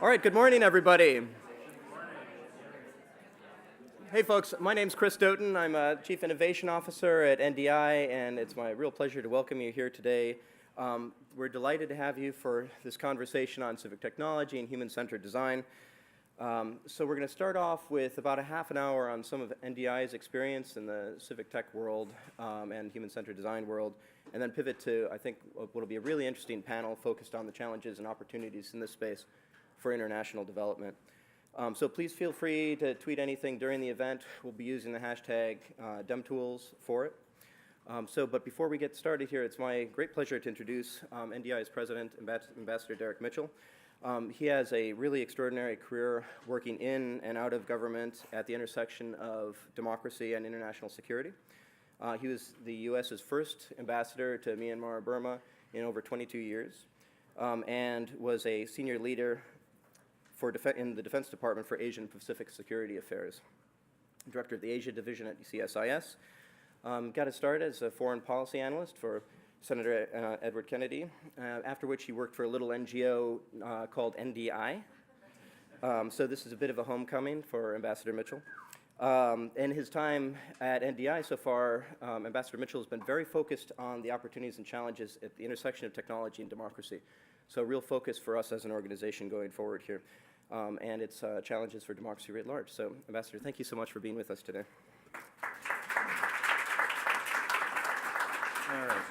All right, good morning, everybody. Hey, folks, my name's Chris Doughton. I'm a Chief Innovation Officer at NDI, and it's my real pleasure to welcome you here today. We're delighted to have you for this conversation on civic technology and human-centered design. So we're going to start off with about a half an hour on some of NDI's experience in the civic tech world and human-centered design world, and then pivot to, I think, what will be a really interesting panel focused on the challenges and opportunities in this space for international development. So please feel free to tweet anything during the event. We'll be using the hashtag DemTools for it. But before we get started here, it's my great pleasure to introduce NDI's president, Ambassador Derek Mitchell. He has a really extraordinary career working in and out of government at the intersection of democracy and international security. He was the U.S.'s first ambassador to Myanmar, Burma in over 22 years, and was a senior leader in the Defense Department for Asian Pacific Security Affairs, director of the Asia Division at CSIS. Got his start as a foreign policy analyst for Senator Edward Kennedy, after which he worked for a little NGO called NDI. So this is a bit of a homecoming for Ambassador Mitchell. In his time at NDI so far, Ambassador Mitchell has been very focused on the opportunities and challenges at the intersection of technology and democracy. So real focus for us as an organization going forward here. And its challenges for democracy writ large. So, Ambassador, thank you so much for being with us today. All right.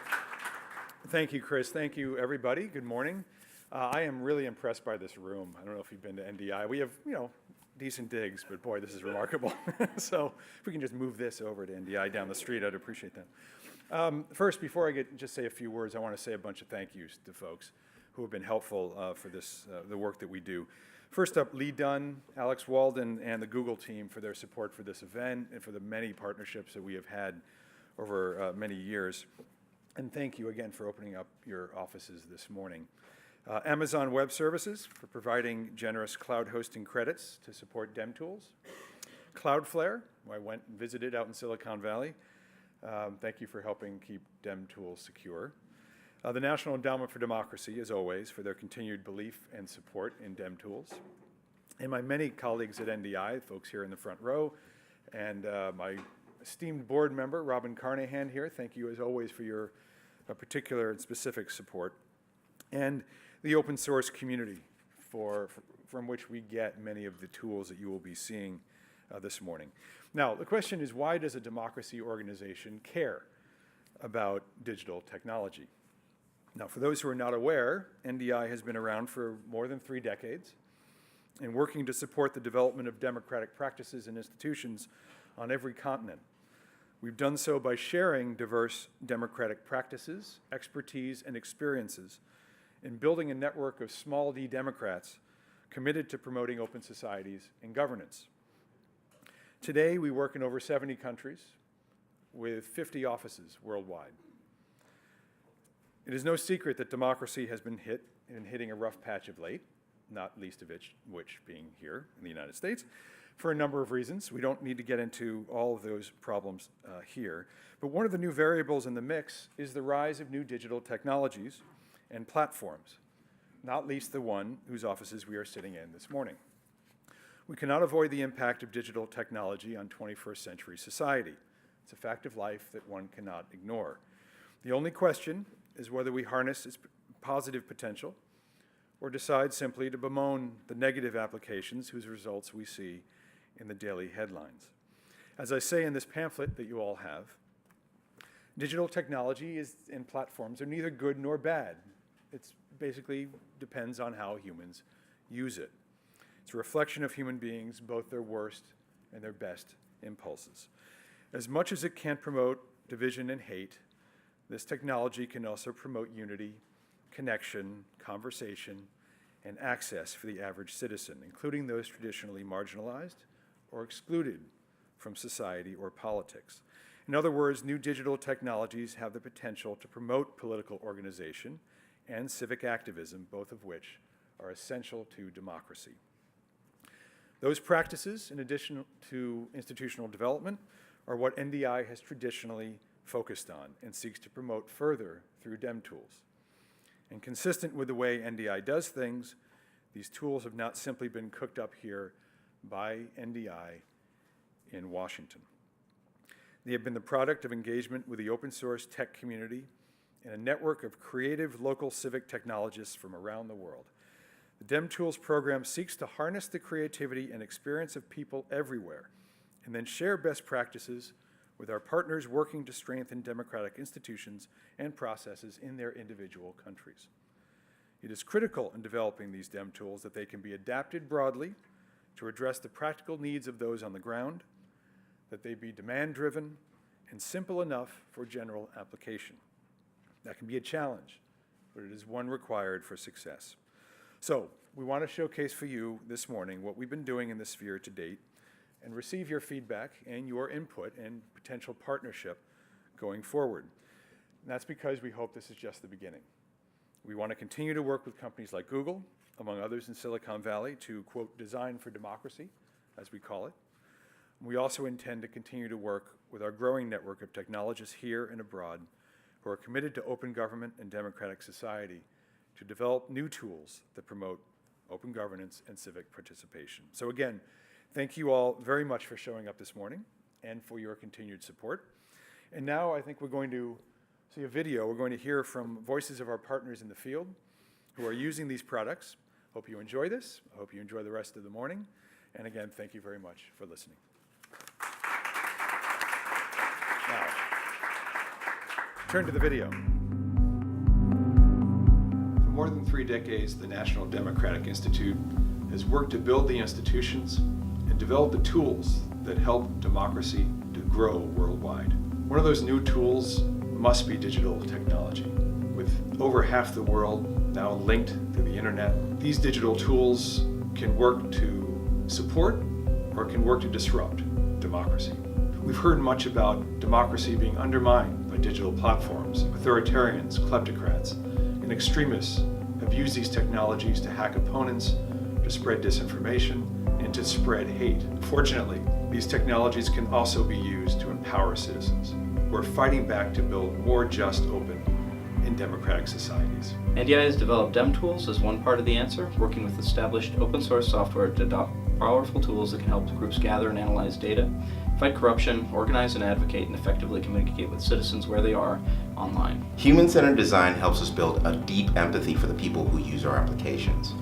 Thank you, Chris. Thank you, everybody. Good morning. I am really impressed by this room. I don't know if you've been to NDI. We have, decent digs, but boy, this is remarkable. So if we can just move this over to NDI down the street, I'd appreciate that. First, before I just say a few words, I want to say a bunch of thank yous to folks who have been helpful for this, the work that we do. First up, Lee Dunn, Alex Walden, and the Google team for their support for this event and for the many partnerships that we have had over many years. And thank you again for opening up your offices this morning. Amazon Web Services for providing generous cloud hosting credits to support DemTools. Cloudflare, who I went and visited out in Silicon Valley. Thank you for helping keep DemTools secure. The National Endowment for Democracy, as always, for their continued belief and support in DemTools. And my many colleagues at NDI, folks here in the front row, and my esteemed board member, Robin Carnahan here, thank you as always for your particular and specific support. And the open source community from which we get many of the tools that you will be seeing this morning. Now, the question is, why does a democracy organization care about digital technology? Now, for those who are not aware, NDI has been around for more than 3 decades and working to support the development of democratic practices and institutions on every continent. We've done so by sharing diverse democratic practices, expertise, and experiences in building a network of small d Democrats committed to promoting open societies and governance. Today, we work in over 70 countries with 50 offices worldwide. It is no secret that democracy has been hitting a rough patch of late, not least of which being here in the United States, for a number of reasons. We don't need to get into all of those problems here. But one of the new variables in the mix is the rise of new digital technologies and platforms, not least the one whose offices we are sitting in this morning. We cannot avoid the impact of digital technology on 21st century society. It's a fact of life that one cannot ignore. The only question is whether we harness its positive potential or decide simply to bemoan the negative applications whose results we see in the daily headlines. As I say in this pamphlet that you all have, digital technology and platforms are neither good nor bad. It basically depends on how humans use it. It's a reflection of human beings, both their worst and their best impulses. As much as it can promote division and hate, this technology can also promote unity, connection, conversation, and access for the average citizen, including those traditionally marginalized or excluded from society or politics. In other words, new digital technologies have the potential to promote political organization and civic activism, both of which are essential to democracy. Those practices, in addition to institutional development, are what NDI has traditionally focused on and seeks to promote further through DemTools. And consistent with the way NDI does things, These tools have not simply been cooked up here by NDI in Washington. They have been the product of engagement with the open source tech community and a network of creative local civic technologists from around the world. The DemTools program seeks to harness the creativity and experience of people everywhere and then share best practices with our partners working to strengthen democratic institutions and processes in their individual countries. It is critical in developing these DemTools that they can be adapted broadly to address the practical needs of those on the ground, that they be demand-driven and simple enough for general application. That can be a challenge, but it is one required for success. So, we want to showcase for you this morning what we've been doing in this sphere to date and receive your feedback and your input and potential partnership going forward. And that's because we hope this is just the beginning. We want to continue to work with companies like Google, among others in Silicon Valley, to, quote, design for democracy, as we call it. We also intend to continue to work with our growing network of technologists here and abroad who are committed to open government and democratic society to develop new tools that promote open governance and civic participation. So again, thank you all very much for showing up this morning and for your continued support. And now I think we're going to see a video. We're going to hear from voices of our partners in the field who are using these products. Hope you enjoy this. I hope you enjoy the rest of the morning. And again, thank you very much for listening. Now, turn to the video. For more than 3 decades, the National Democratic Institute has worked to build the institutions and develop the tools that help democracy to grow worldwide. One of those new tools must be digital technology. With over half the world now linked to the internet, these digital tools can work to support or can work to disrupt democracy. We've heard much about democracy being undermined by digital platforms. Authoritarians, kleptocrats, and extremists have used these technologies to hack opponents, to spread disinformation, and to spread hate. Fortunately, these technologies can also be used to empower citizens who are fighting back to build more just, open, and democratic societies. NDI has developed DemTools as one part of the answer, working with established open source software to adopt powerful tools that can help groups gather and analyze data, fight corruption, organize and advocate, and effectively communicate with citizens where they are online. Human-centered design helps us build a deep empathy for the people who use our applications.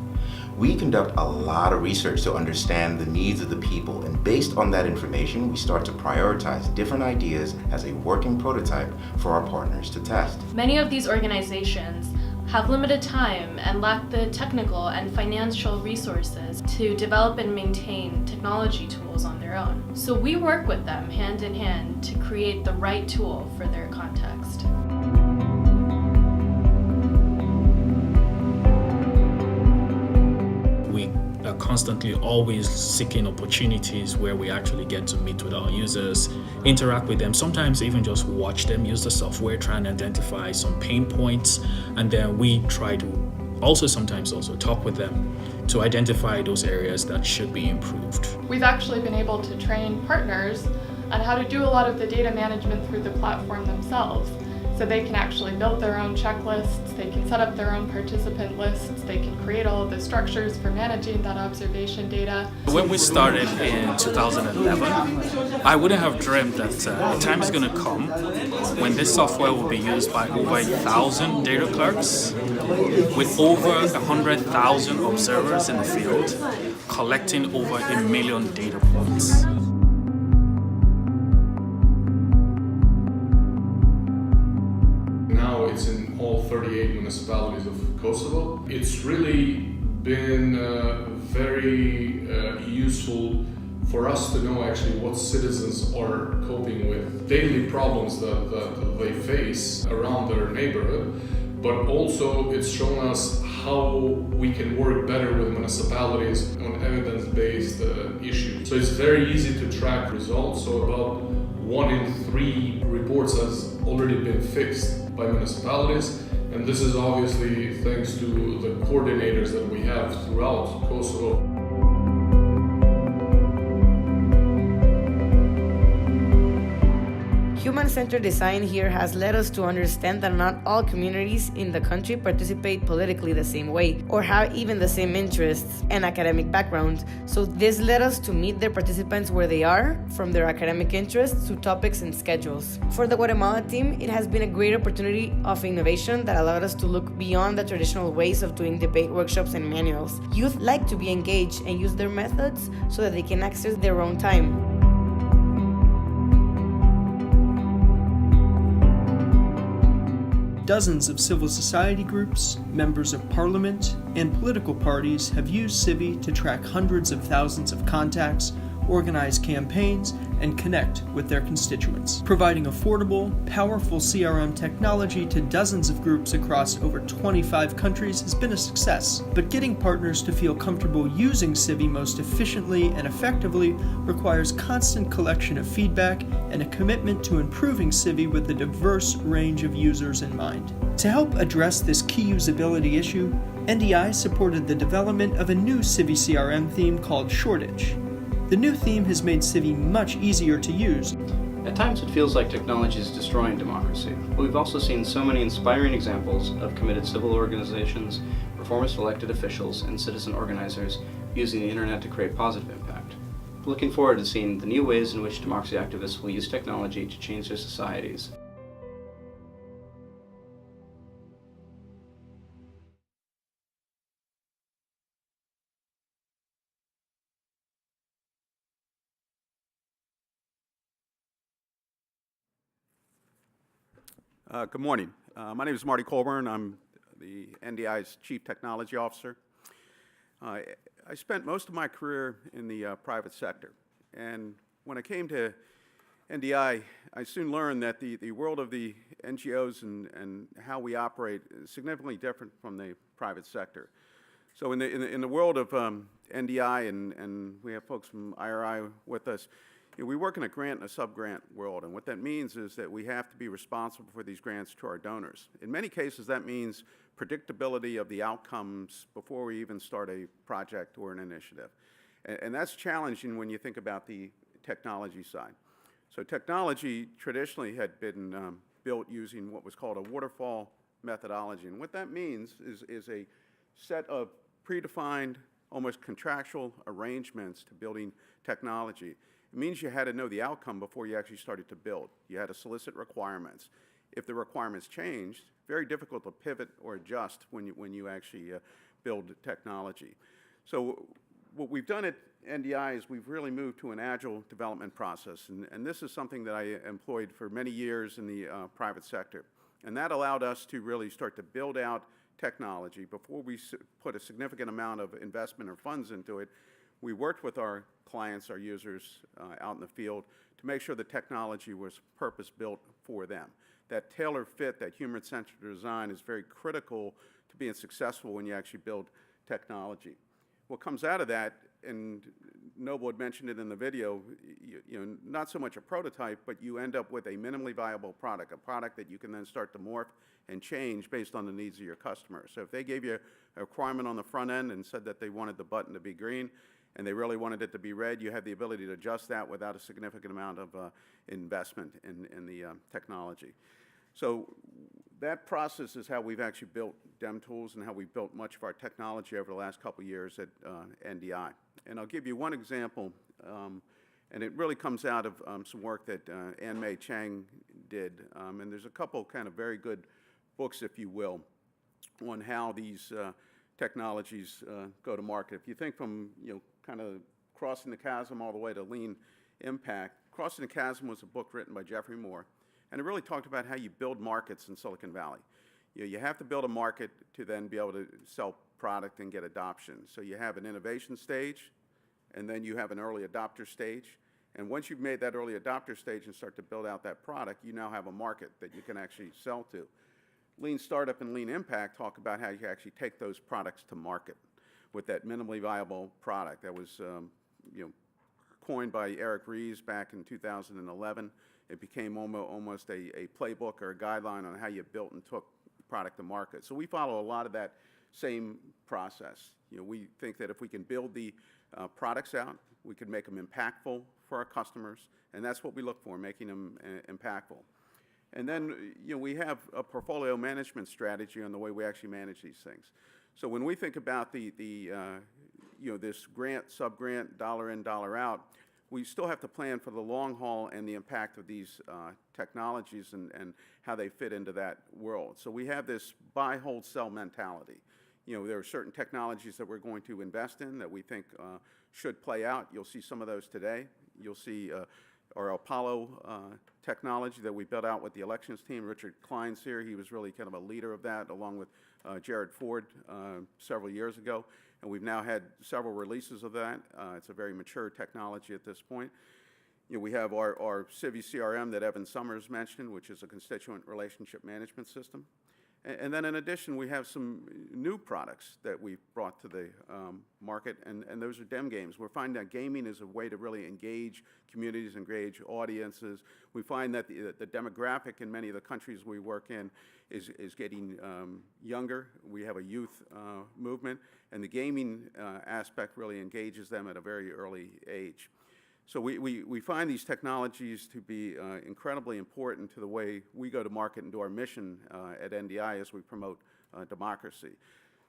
We conduct a lot of research to understand the needs of the people, and based on that information, we start to prioritize different ideas as a working prototype for our partners to test. Many of these organizations have limited time and lack the technical and financial resources to develop and maintain technology tools on their own. So we work with them hand in hand to create the right tool for their context. We are constantly always seeking opportunities where we actually get to meet with our users, interact with them, sometimes even just watch them use the software, try and identify some pain points, and then we try to sometimes talk with them to identify those areas that should be improved. We've actually been able to train partners on how to do a lot of the data management through the platform themselves. So they can actually build their own checklists, they can set up their own participant lists, they can create all of the structures for managing that observation data. When we started in 2011, I wouldn't have dreamt that the time is going to come when this software will be used by over 1,000 data clerks with over 100,000 observers in the field, collecting over 1 million data points. Now it's in all 38 municipalities of Kosovo. It's really been very useful for us to know actually what citizens are coping with, daily problems that they face around their neighborhood, but also it's shown us how we can work better with municipalities on evidence-based issues. So it's very easy to track results. So about 1 in 3 reports has already been fixed by municipalities, and this is obviously thanks to the coordinators that we have throughout Kosovo. HumanCentered Human-centered design here has led us to understand that not all communities in the country participate politically the same way, or have even the same interests and academic background. So this led us to meet their participants where they are, from their academic interests to topics and schedules. For the Guatemala team, it has been a great opportunity of innovation that allowed us to look beyond the traditional ways of doing debate workshops and manuals. Youth like to be engaged and use their methods so that they can access their own time. Dozens of civil society groups, members of parliament, and political parties have used Civi to track hundreds of thousands of contacts, organize campaigns, and connect with their constituents. Providing affordable, powerful CRM technology to dozens of groups across over 25 countries has been a success, but getting partners to feel comfortable using Civi most efficiently and effectively requires constant collection of feedback and a commitment to improving Civi with a diverse range of users in mind. To help address this key usability issue, NDI supported the development of a new Civi CRM theme called Shortage. The new theme has made Civi much easier to use. At times it feels like technology is destroying democracy, but we've also seen so many inspiring examples of committed civil organizations, reformist elected officials, and citizen organizers using the internet to create positive impact. We're looking forward to seeing the new ways in which democracy activists will use technology to change their societies. Good morning. My name is Marty Colburn. I'm the NDI's Chief Technology Officer. I spent most of my career in the private sector. And when I came to NDI, I soon learned that the world of the NGOs and how we operate is significantly different from the private sector. So in the world of NDI, and we have folks from IRI with us, we work in a grant and a sub-grant world, and what that means is that we have to be responsible for these grants to our donors. In many cases, that means predictability of the outcomes before we even start a project or an initiative. And that's challenging when you think about the technology side. So technology traditionally had been built using what was called a waterfall methodology, and what that means is a set of predefined, almost contractual arrangements to building technology. It means you had to know the outcome before you actually started to build. You had to solicit requirements. If the requirements changed, very difficult to pivot or adjust when you actually build technology. So what we've done at NDI is we've really moved to an agile development process, and this is something that I employed for many years in the private sector. And that allowed us to really start to build out technology. Before we put a significant amount of investment or funds into it, we worked with our clients, our users out in the field to make sure the technology was purpose-built for them. That tailor fit, that human-centered design is very critical to being successful when you actually build technology. What comes out of that, and Noble had mentioned it in the video, not so much a prototype, but you end up with a minimally viable product, a product that you can then start to morph and change based on the needs of your customers. So if they gave you a requirement on the front end and said that they wanted the button to be green, and they really wanted it to be red, you have the ability to adjust that without a significant amount of investment in the technology. So that process is how we've actually built DemTools and how we've built much of our technology over the last couple of years at NDI. And I'll give you one example, and it really comes out of some work that Ann-Mei Chang did. And there's a couple kind of very good books, if you will, on how these technologies go to market. If you think from kind of Crossing the Chasm all the way to Lean Impact, Crossing the Chasm was a book written by Jeffrey Moore, and it really talked about how you build markets in Silicon Valley. You have to build a market to then be able to sell product and get adoption. So you have an innovation stage, and then you have an early adopter stage. And once you've made that early adopter stage and start to build out that product, you now have a market that you can actually sell to. Lean Startup and Lean Impact talk about how you actually take those products to market with that minimally viable product that was coined by Eric Ries back in 2011. It became almost a playbook or a guideline on how you built and took product to market. So we follow a lot of that same process. We think that if we can build the products out, we can make them impactful for our customers, and that's what we look for, making them impactful. And then, we have a portfolio management strategy on the way we actually manage these things. So when we think about this grant, sub-grant, dollar in, dollar out, we still have to plan for the long haul and the impact of these technologies and how they fit into that world. So we have this buy, hold, sell mentality. There are certain technologies that we're going to invest in that we think should play out. You'll see some of those today. You'll see our Apollo technology that we built out with the elections team. Richard Klein's here. He was really kind of a leader of that, along with Jared Ford several years ago. And we've now had several releases of that. It's a very mature technology at this point. We have our Civi CRM that Evan Summers mentioned, which is a constituent relationship management system. And then in addition, we have some new products that we've brought to the market, and those are DemGames. We're finding that gaming is a way to really engage communities, engage audiences. We find that the demographic in many of the countries we work in is getting younger. We have a youth movement, and the gaming aspect really engages them at a very early age. So we find these technologies to be incredibly important to the way we go to market and do our mission at NDI as we promote democracy.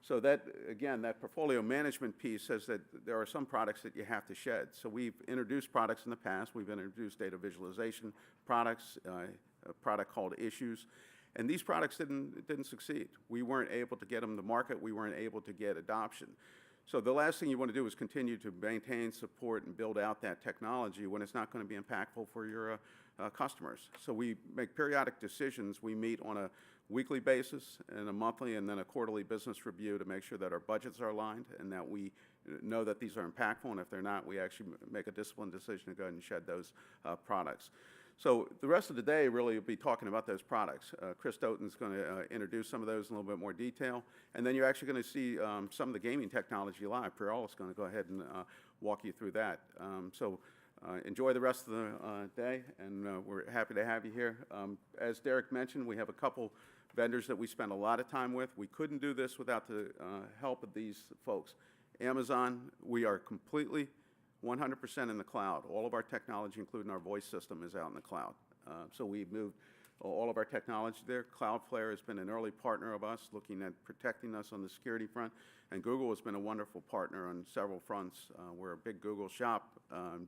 So that, again, that portfolio management piece says that there are some products that you have to shed. So we've introduced products in the past. We've introduced data visualization products, a product called Issues. And these products didn't succeed. We weren't able to get them to market. We weren't able to get adoption. So the last thing you want to do is continue to maintain, support, and build out that technology when it's not going to be impactful for your customers. So we make periodic decisions. We meet on a weekly basis and a monthly and then a quarterly business review to make sure that our budgets are aligned and that we know that these are impactful. And if they're not, we actually make a disciplined decision to go ahead and shed those products. So the rest of the day really will be talking about those products. Chris Doughton's going to introduce some of those in a little bit more detail. And then you're actually going to see some of the gaming technology live. Priyal is going to go ahead and walk you through that. Enjoy the rest of the day, and we're happy to have you here. As Derek mentioned, we have a couple vendors that we spend a lot of time with. We couldn't do this without the help of these folks. Amazon, we are completely 100% in the cloud. All of our technology, including our voice system, is out in the cloud. So we've moved all of our technology there. Cloudflare has been an early partner of us, looking at protecting us on the security front. And Google has been a wonderful partner on several fronts. We're a big Google shop,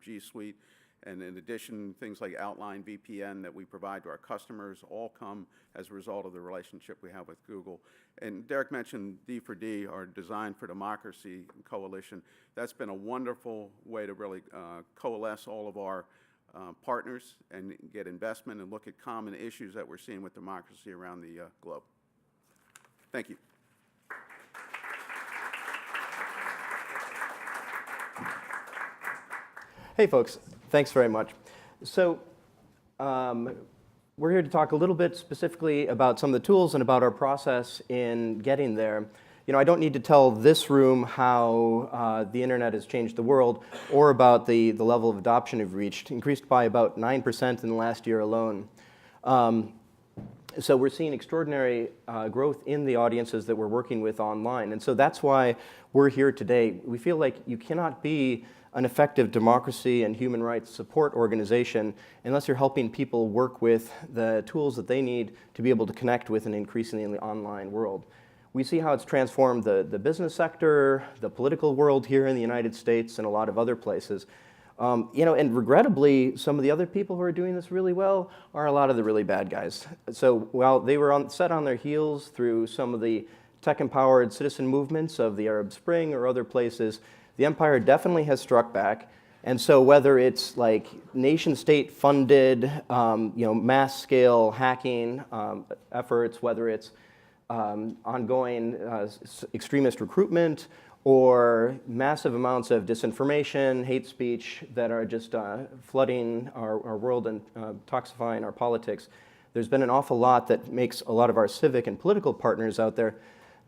G Suite, and in addition, things like Outline VPN that we provide to our customers all come as a result of the relationship we have with Google. And Derek mentioned D4D, our Design for Democracy coalition. That's been a wonderful way to really coalesce all of our partners and get investment and look at common issues that we're seeing with democracy around the globe. Thank you. Hey, folks. Thanks very much. So we're here to talk a little bit specifically about some of the tools and about our process in getting there. I don't need to tell this room how the internet has changed the world or about the level of adoption we've reached, increased by about 9% in the last year alone. So we're seeing extraordinary growth in the audiences that we're working with online. And so that's why we're here today. We feel like you cannot be an effective democracy and human rights support organization unless you're helping people work with the tools that they need to be able to connect with an increasingly online world. We see how it's transformed the business sector, the political world here in the United States, and a lot of other places. And regrettably, some of the other people who are doing this really well are a lot of the really bad guys. So while they were set on their heels through some of the tech-empowered citizen movements of the Arab Spring or other places, the empire definitely has struck back. And so whether it's like nation-state funded, mass-scale hacking efforts, whether it's ongoing extremist recruitment or massive amounts of disinformation, hate speech that are just flooding our world and toxifying our politics, there's been an awful lot that makes a lot of our civic and political partners out there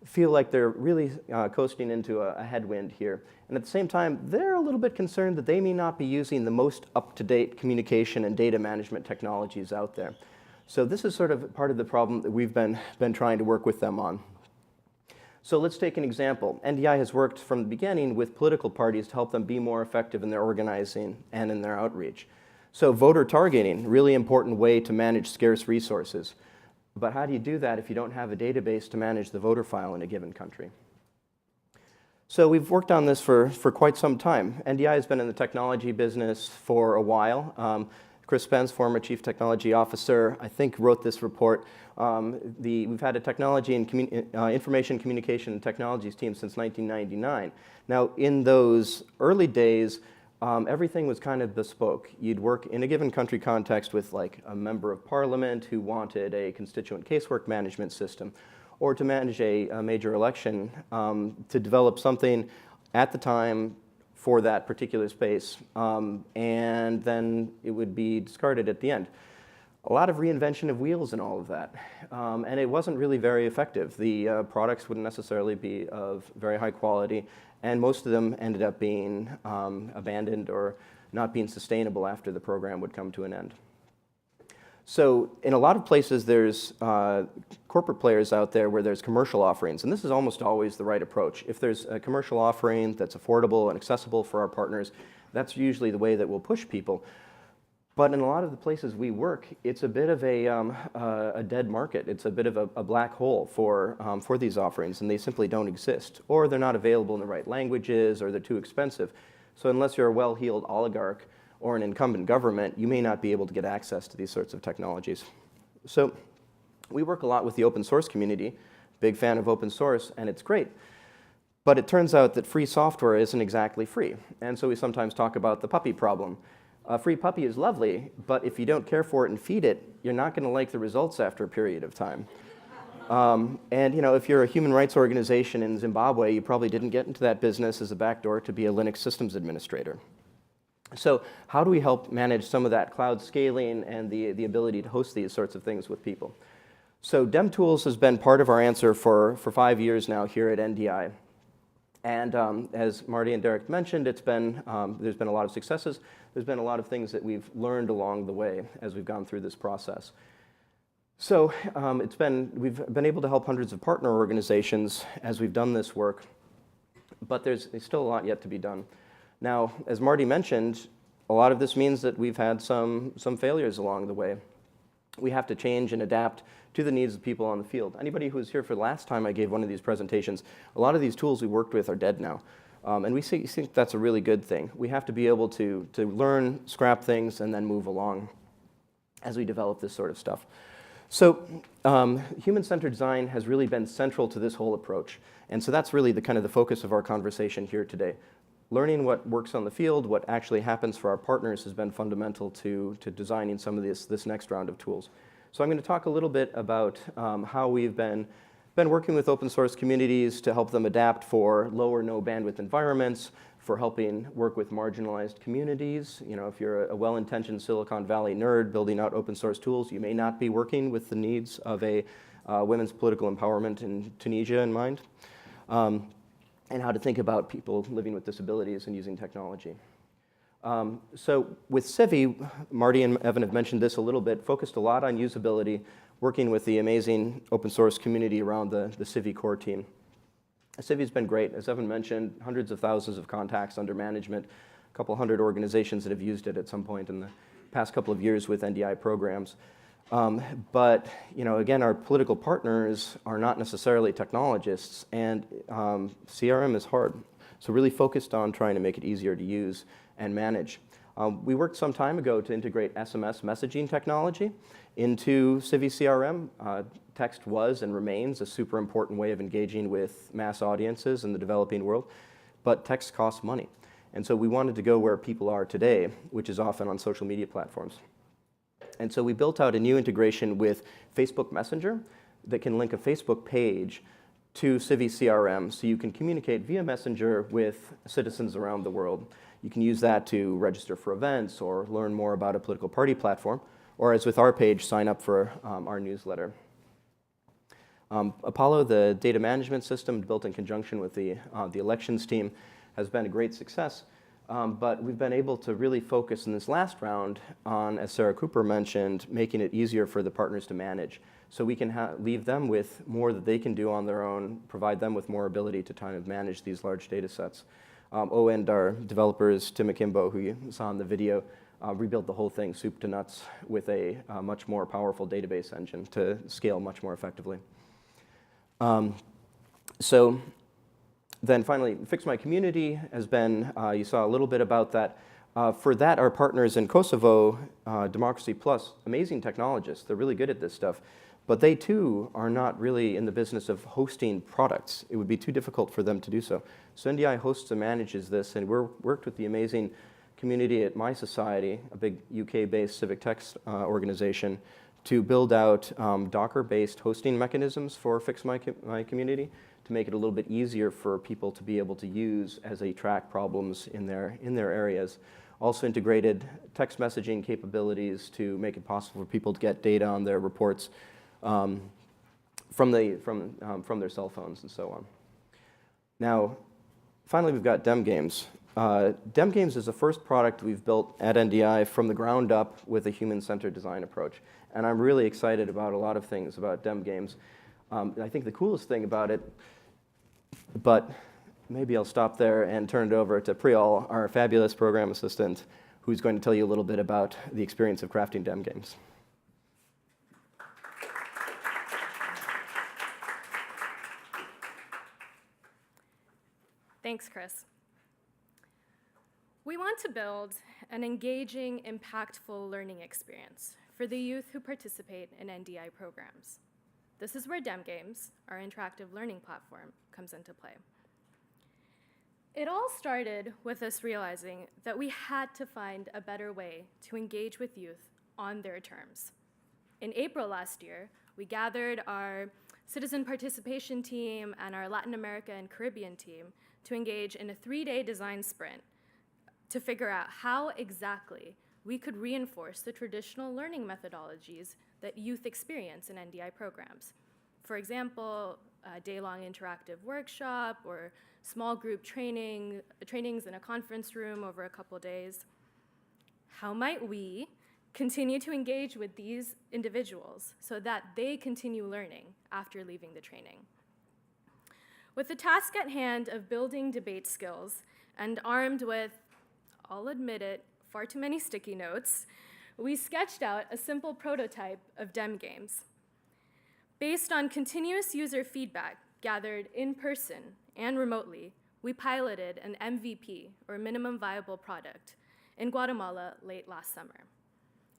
feel like they're really coasting into a headwind here. And at the same time, they're a little bit concerned that they may not be using the most up-to-date communication and data management technologies out there. So this is sort of part of the problem that we've been trying to work with them on. So let's take an example. NDI has worked from the beginning with political parties to help them be more effective in their organizing and in their outreach. So voter targeting, really important way to manage scarce resources. But how do you do that if you don't have a database to manage the voter file in a given country? So we've worked on this for quite some time. NDI has been in the technology business for a while. Chris Spence, former Chief Technology Officer, I think wrote this report. We've had a technology and information communication and technologies team since 1999. Now, in those early days, everything was kind of bespoke. You'd work in a given country context with like a member of parliament who wanted a constituent casework management system, or to manage a major election, to develop something at the time for that particular space, and then it would be discarded at the end. A lot of reinvention of wheels and all of that, and it wasn't really very effective. The products wouldn't necessarily be of very high quality, and most of them ended up being abandoned or not being sustainable after the program would come to an end. So in a lot of places, there's corporate players out there where there's commercial offerings, and this is almost always the right approach. If there's a commercial offering that's affordable and accessible for our partners, that's usually the way that we'll push people. But in a lot of the places we work, it's a bit of a dead market. It's a bit of a black hole for these offerings, and they simply don't exist. Or they're not available in the right languages, or they're too expensive. So unless you're a well-heeled oligarch or an incumbent government, you may not be able to get access to these sorts of technologies. So we work a lot with the open source community, big fan of open source, and it's great. But it turns out that free software isn't exactly free. And so we sometimes talk about the puppy problem. A free puppy is lovely, but if you don't care for it and feed it, you're not going to like the results after a period of time. And if you're a human rights organization in Zimbabwe, you probably didn't get into that business as a backdoor to be a Linux systems administrator. So how do we help manage some of that cloud scaling and the ability to host these sorts of things with people? So DemTools has been part of our answer for 5 years now here at NDI. And as Marty and Derek mentioned, there's been a lot of successes. There's been a lot of things that we've learned along the way as we've gone through this process. So we've been able to help hundreds of partner organizations as we've done this work, but there's still a lot yet to be done. Now, as Marty mentioned, a lot of this means that we've had some failures along the way. We have to change and adapt to the needs of people on the field. Anybody who was here for the last time I gave one of these presentations, a lot of these tools we worked with are dead now. And we think that's a really good thing. We have to be able to learn, scrap things, and then move along as we develop this sort of stuff. So human-centered design has really been central to this whole approach. And so that's really the focus of our conversation here today. Learning what works on the field, what actually happens for our partners, has been fundamental to designing some of this next round of tools. So I'm going to talk a little bit about how we've been working with open source communities to help them adapt for low or no bandwidth environments, for helping work with marginalized communities. If you're a well-intentioned Silicon Valley nerd building out open source tools, you may not be working with the needs of a women's political empowerment in Tunisia in mind. And how to think about people living with disabilities and using technology. So with Civi, Marty and Evan have mentioned this a little bit, focused a lot on usability, working with the amazing open source community around the Civi core team. Civi's been great. As Evan mentioned, hundreds of thousands of contacts under management, a couple hundred organizations that have used it at some point in the past couple of years with NDI programs. But again, our political partners are not necessarily technologists, and CRM is hard. So really focused on trying to make it easier to use and manage. We worked some time ago to integrate SMS messaging technology into Civi CRM. Text was and remains a super important way of engaging with mass audiences in the developing world, but text costs money. And so we wanted to go where people are today, which is often on social media platforms. And so we built out a new integration with Facebook Messenger that can link a Facebook page to Civi CRM, so you can communicate via Messenger with citizens around the world. You can use that to register for events or learn more about a political party platform, or as with our page, sign up for our newsletter. Apollo, the data management system built in conjunction with the elections team, has been a great success. But we've been able to really focus in this last round on, as Sarah Cooper mentioned, making it easier for the partners to manage. So we can leave them with more that they can do on their own, provide them with more ability to kind of manage these large data sets. And our developers, Tim Akimbo, who you saw in the video, rebuilt the whole thing soup to nuts with a much more powerful database engine to scale much more effectively. So then finally, Fix My Community has been, you saw a little bit about that. For that, our partners in Kosovo, Democracy Plus, amazing technologists. They're really good at this stuff. But they, too, are not really in the business of hosting products. It would be too difficult for them to do so. So NDI hosts and manages this, and we're worked with the amazing community at My Society, a big UK-based civic tech organization, to build out Docker-based hosting mechanisms for Fix My Community to make it a little bit easier for people to be able to use as they track problems in their areas. Also integrated text messaging capabilities to make it possible for people to get data on their reports from their cell phones and so on. Now, finally, we've got DemGames. DemGames is the first product we've built at NDI from the ground up with a human-centered design approach. And I'm really excited about a lot of things about DemGames. I think the coolest thing about it, but maybe I'll stop there and turn it over to Priyal, our fabulous program assistant, who's going to tell you a little bit about the experience of crafting DemGames. Thanks, Chris. We want to build an engaging, impactful learning experience for the youth who participate in NDI programs. This is where DemGames, our interactive learning platform, comes into play. It all started with us realizing that we had to find a better way to engage with youth on their terms. In April last year, we gathered our citizen participation team and our Latin America and Caribbean team to engage in a 3-day design sprint to figure out how exactly we could reinforce the traditional learning methodologies that youth experience in NDI programs. For example, a day-long interactive workshop or small group trainings in a conference room over a couple days. How might we continue to engage with these individuals so that they continue learning after leaving the training? With the task at hand of building debate skills and armed with, I'll admit it, far too many sticky notes, we sketched out a simple prototype of DemGames. Based on continuous user feedback gathered in person and remotely, we piloted an MVP, or minimum viable product, in Guatemala late last summer.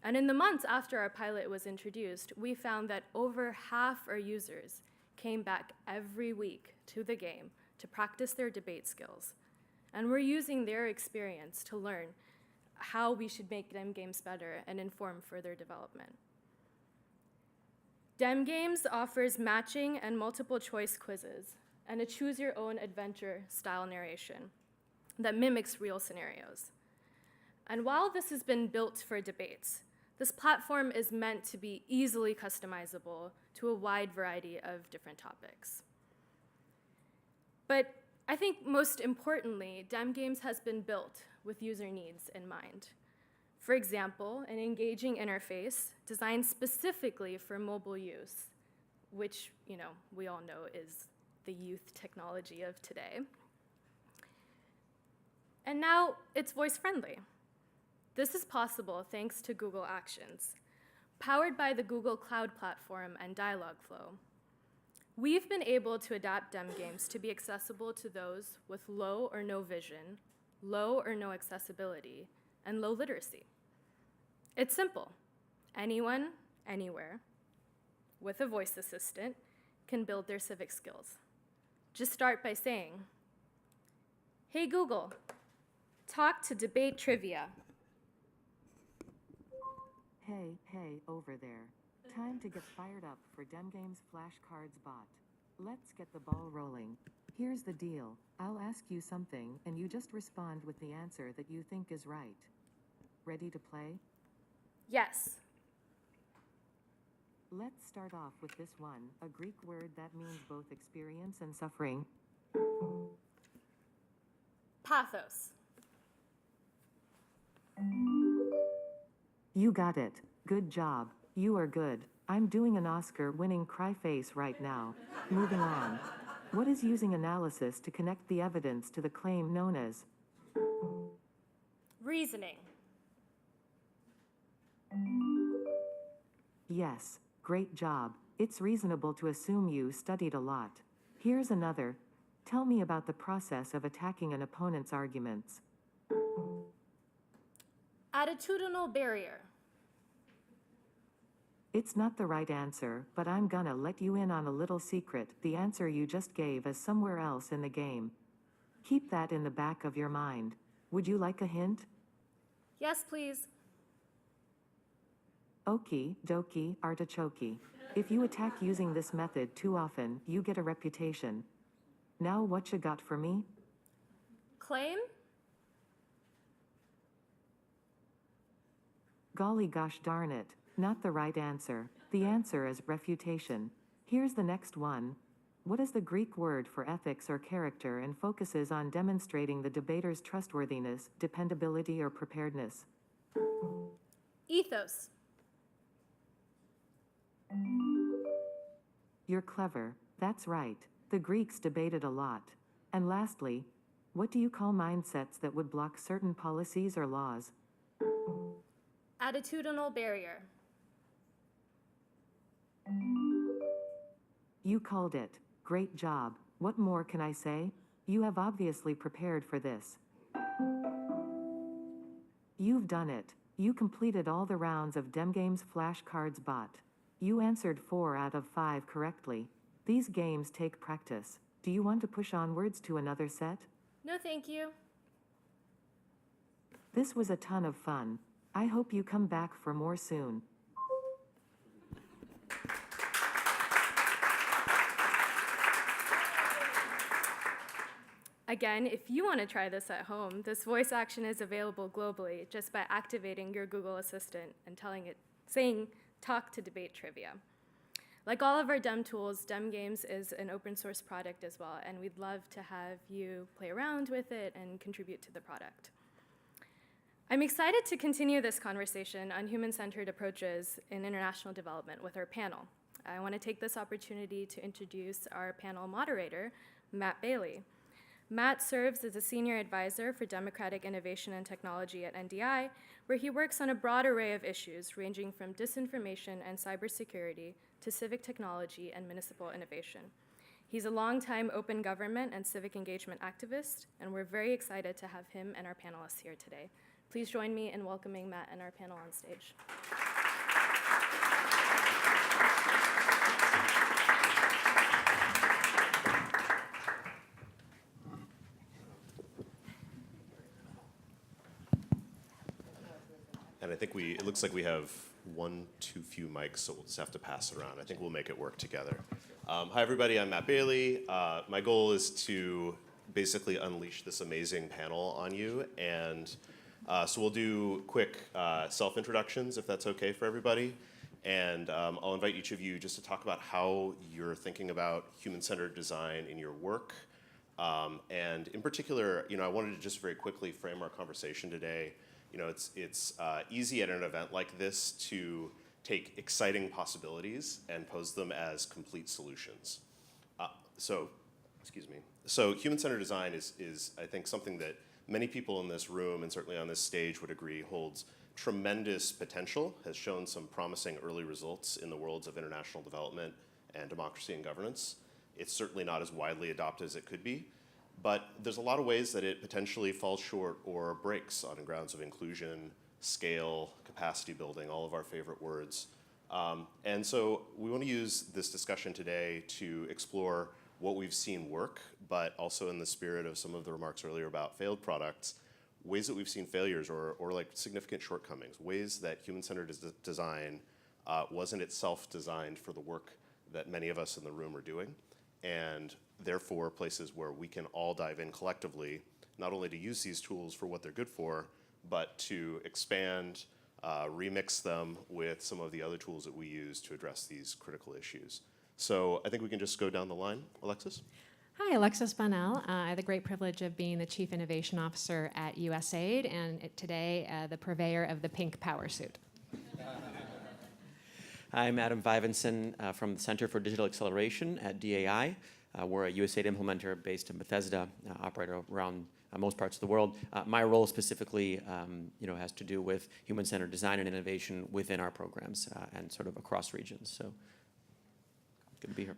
And in the months after our pilot was introduced, we found that over half our users came back every week to the game to practice their debate skills. And we're using their experience to learn how we should make DemGames better and inform further development. DemGames offers matching and multiple choice quizzes and a choose your own adventure style narration that mimics real scenarios. And while this has been built for debates, this platform is meant to be easily customizable to a wide variety of different topics. But I think most importantly, DemGames has been built with user needs in mind. For example, an engaging interface designed specifically for mobile use, which we all know is the youth technology of today. And now it's voice-friendly. This is possible thanks to Google Actions, powered by the Google Cloud Platform and Dialogflow. We've been able to adapt DemGames to be accessible to those with low or no vision, low or no accessibility, and low literacy. It's simple. Anyone, anywhere, with a voice assistant, can build their civic skills. Just start by saying, "Hey Google, talk to debate trivia." Hey, over there. Time to get fired up for DemGames flashcards bot. Let's get the ball rolling. Here's the deal. I'll ask you something, and you just respond with the answer that you think is right. Ready to play? Yes. Let's start off with this one, a Greek word that means both experience and suffering. Pathos. You got it. Good job. You are good. I'm doing an Oscar-winning cry face right now. Moving on. What is using analysis to connect the evidence to the claim known as? Reasoning. Yes, great job. It's reasonable to assume you studied a lot. Here's another. Tell me about the process of attacking an opponent's arguments. Attitudinal barrier. It's not the right answer, but I'm gonna let you in on a little secret. The answer you just gave is somewhere else in the game. Keep that in the back of your mind. Would you like a hint? Yes, please. Okie dokie artichoke. If you attack using this method too often, you get a reputation. Now what you got for me? Claim? Golly gosh darn it. Not the right answer. The answer is refutation. Here's the next one. What is the Greek word for ethics or character and focuses on demonstrating the debater's trustworthiness, dependability, or preparedness? Ethos. You're clever. That's right. The Greeks debated a lot. And lastly, what do you call mindsets that would block certain policies or laws? Attitudinal barrier. You called it. Great job. What more can I say? You have obviously prepared for this. You've done it. You completed all the rounds of DemGames flashcards bot. You answered 4 out of 5 correctly. These games take practice. Do you want to push onwards to another set? No, thank you. This was a ton of fun. I hope you come back for more soon. Again, if you want to try this at home, this voice action is available globally just by activating your Google Assistant and saying, talk to debate trivia. Like all of our DemTools, DemGames is an open source product as well, and we'd love to have you play around with it and contribute to the product. I'm excited to continue this conversation on human-centered approaches in international development with our panel. I want to take this opportunity to introduce our panel moderator, Matt Bailey. Matt serves as a senior advisor for democratic innovation and technology at NDI, where he works on a broad array of issues ranging from disinformation and cybersecurity to civic technology and municipal innovation. He's a longtime open government and civic engagement activist, and we're very excited to have him and our panelists here today. Please join me in welcoming Matt and our panel on stage. And I think it looks like we have one too few mics, so we'll just have to pass it around. I think we'll make it work together. Hi, everybody. I'm Matt Bailey. My goal is to basically unleash this amazing panel on you. And so we'll do quick self-introductions, if that's okay for everybody. And I'll invite each of you just to talk about how you're thinking about human-centered design in your work. And in particular, I wanted to just very quickly frame our conversation today. It's easy at an event like this to take exciting possibilities and pose them as complete solutions. So human-centered design is, I think, something that many people in this room and certainly on this stage would agree holds tremendous potential, has shown some promising early results in the worlds of international development and democracy and governance. It's certainly not as widely adopted as it could be. But there's a lot of ways that it potentially falls short or breaks on grounds of inclusion, scale, capacity building, all of our favorite words. And so we want to use this discussion today to explore what we've seen work, but also in the spirit of some of the remarks earlier about failed products, ways that we've seen failures or like significant shortcomings, ways that human-centered design wasn't itself designed for the work that many of us in the room are doing. And therefore, places where we can all dive in collectively, not only to use these tools for what they're good for, but to expand, remix them with some of the other tools that we use to address these critical issues. So I think we can just go down the line. Alexis? Hi, Alexis Bunnell. I have the great privilege of being the Chief Innovation Officer at USAID, and today the purveyor of the pink power suit. I'm Adam Vivenson from the Center for Digital Acceleration at DAI. We're a USAID implementer based in Bethesda, operate around most parts of the world. My role specifically, has to do with human-centered design and innovation within our programs and sort of across regions. So, good to be here.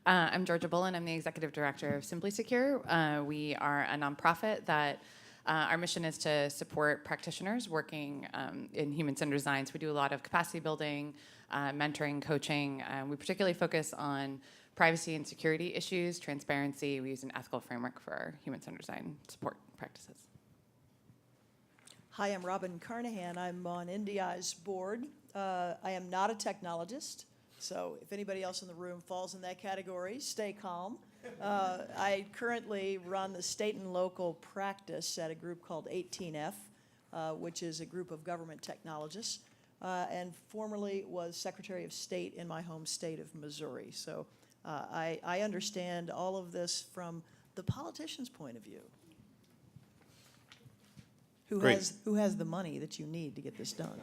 I'm Georgia Bullen. I'm the executive director of Simply Secure. We are a nonprofit that our mission is to support practitioners working in human-centered design. So we do a lot of capacity building, mentoring, coaching. We particularly focus on privacy and security issues, transparency. We use an ethical framework for our human-centered design support practices. Hi, I'm Robin Carnahan. I'm on NDI's board. I am not a technologist, so if anybody else in the room falls in that category, stay calm. I currently run the state and local practice at a group called 18F, which is a group of government technologists, and formerly was Secretary of State in my home state of Missouri. So I understand all of this from the politician's point of view. Who has the money that you need to get this done?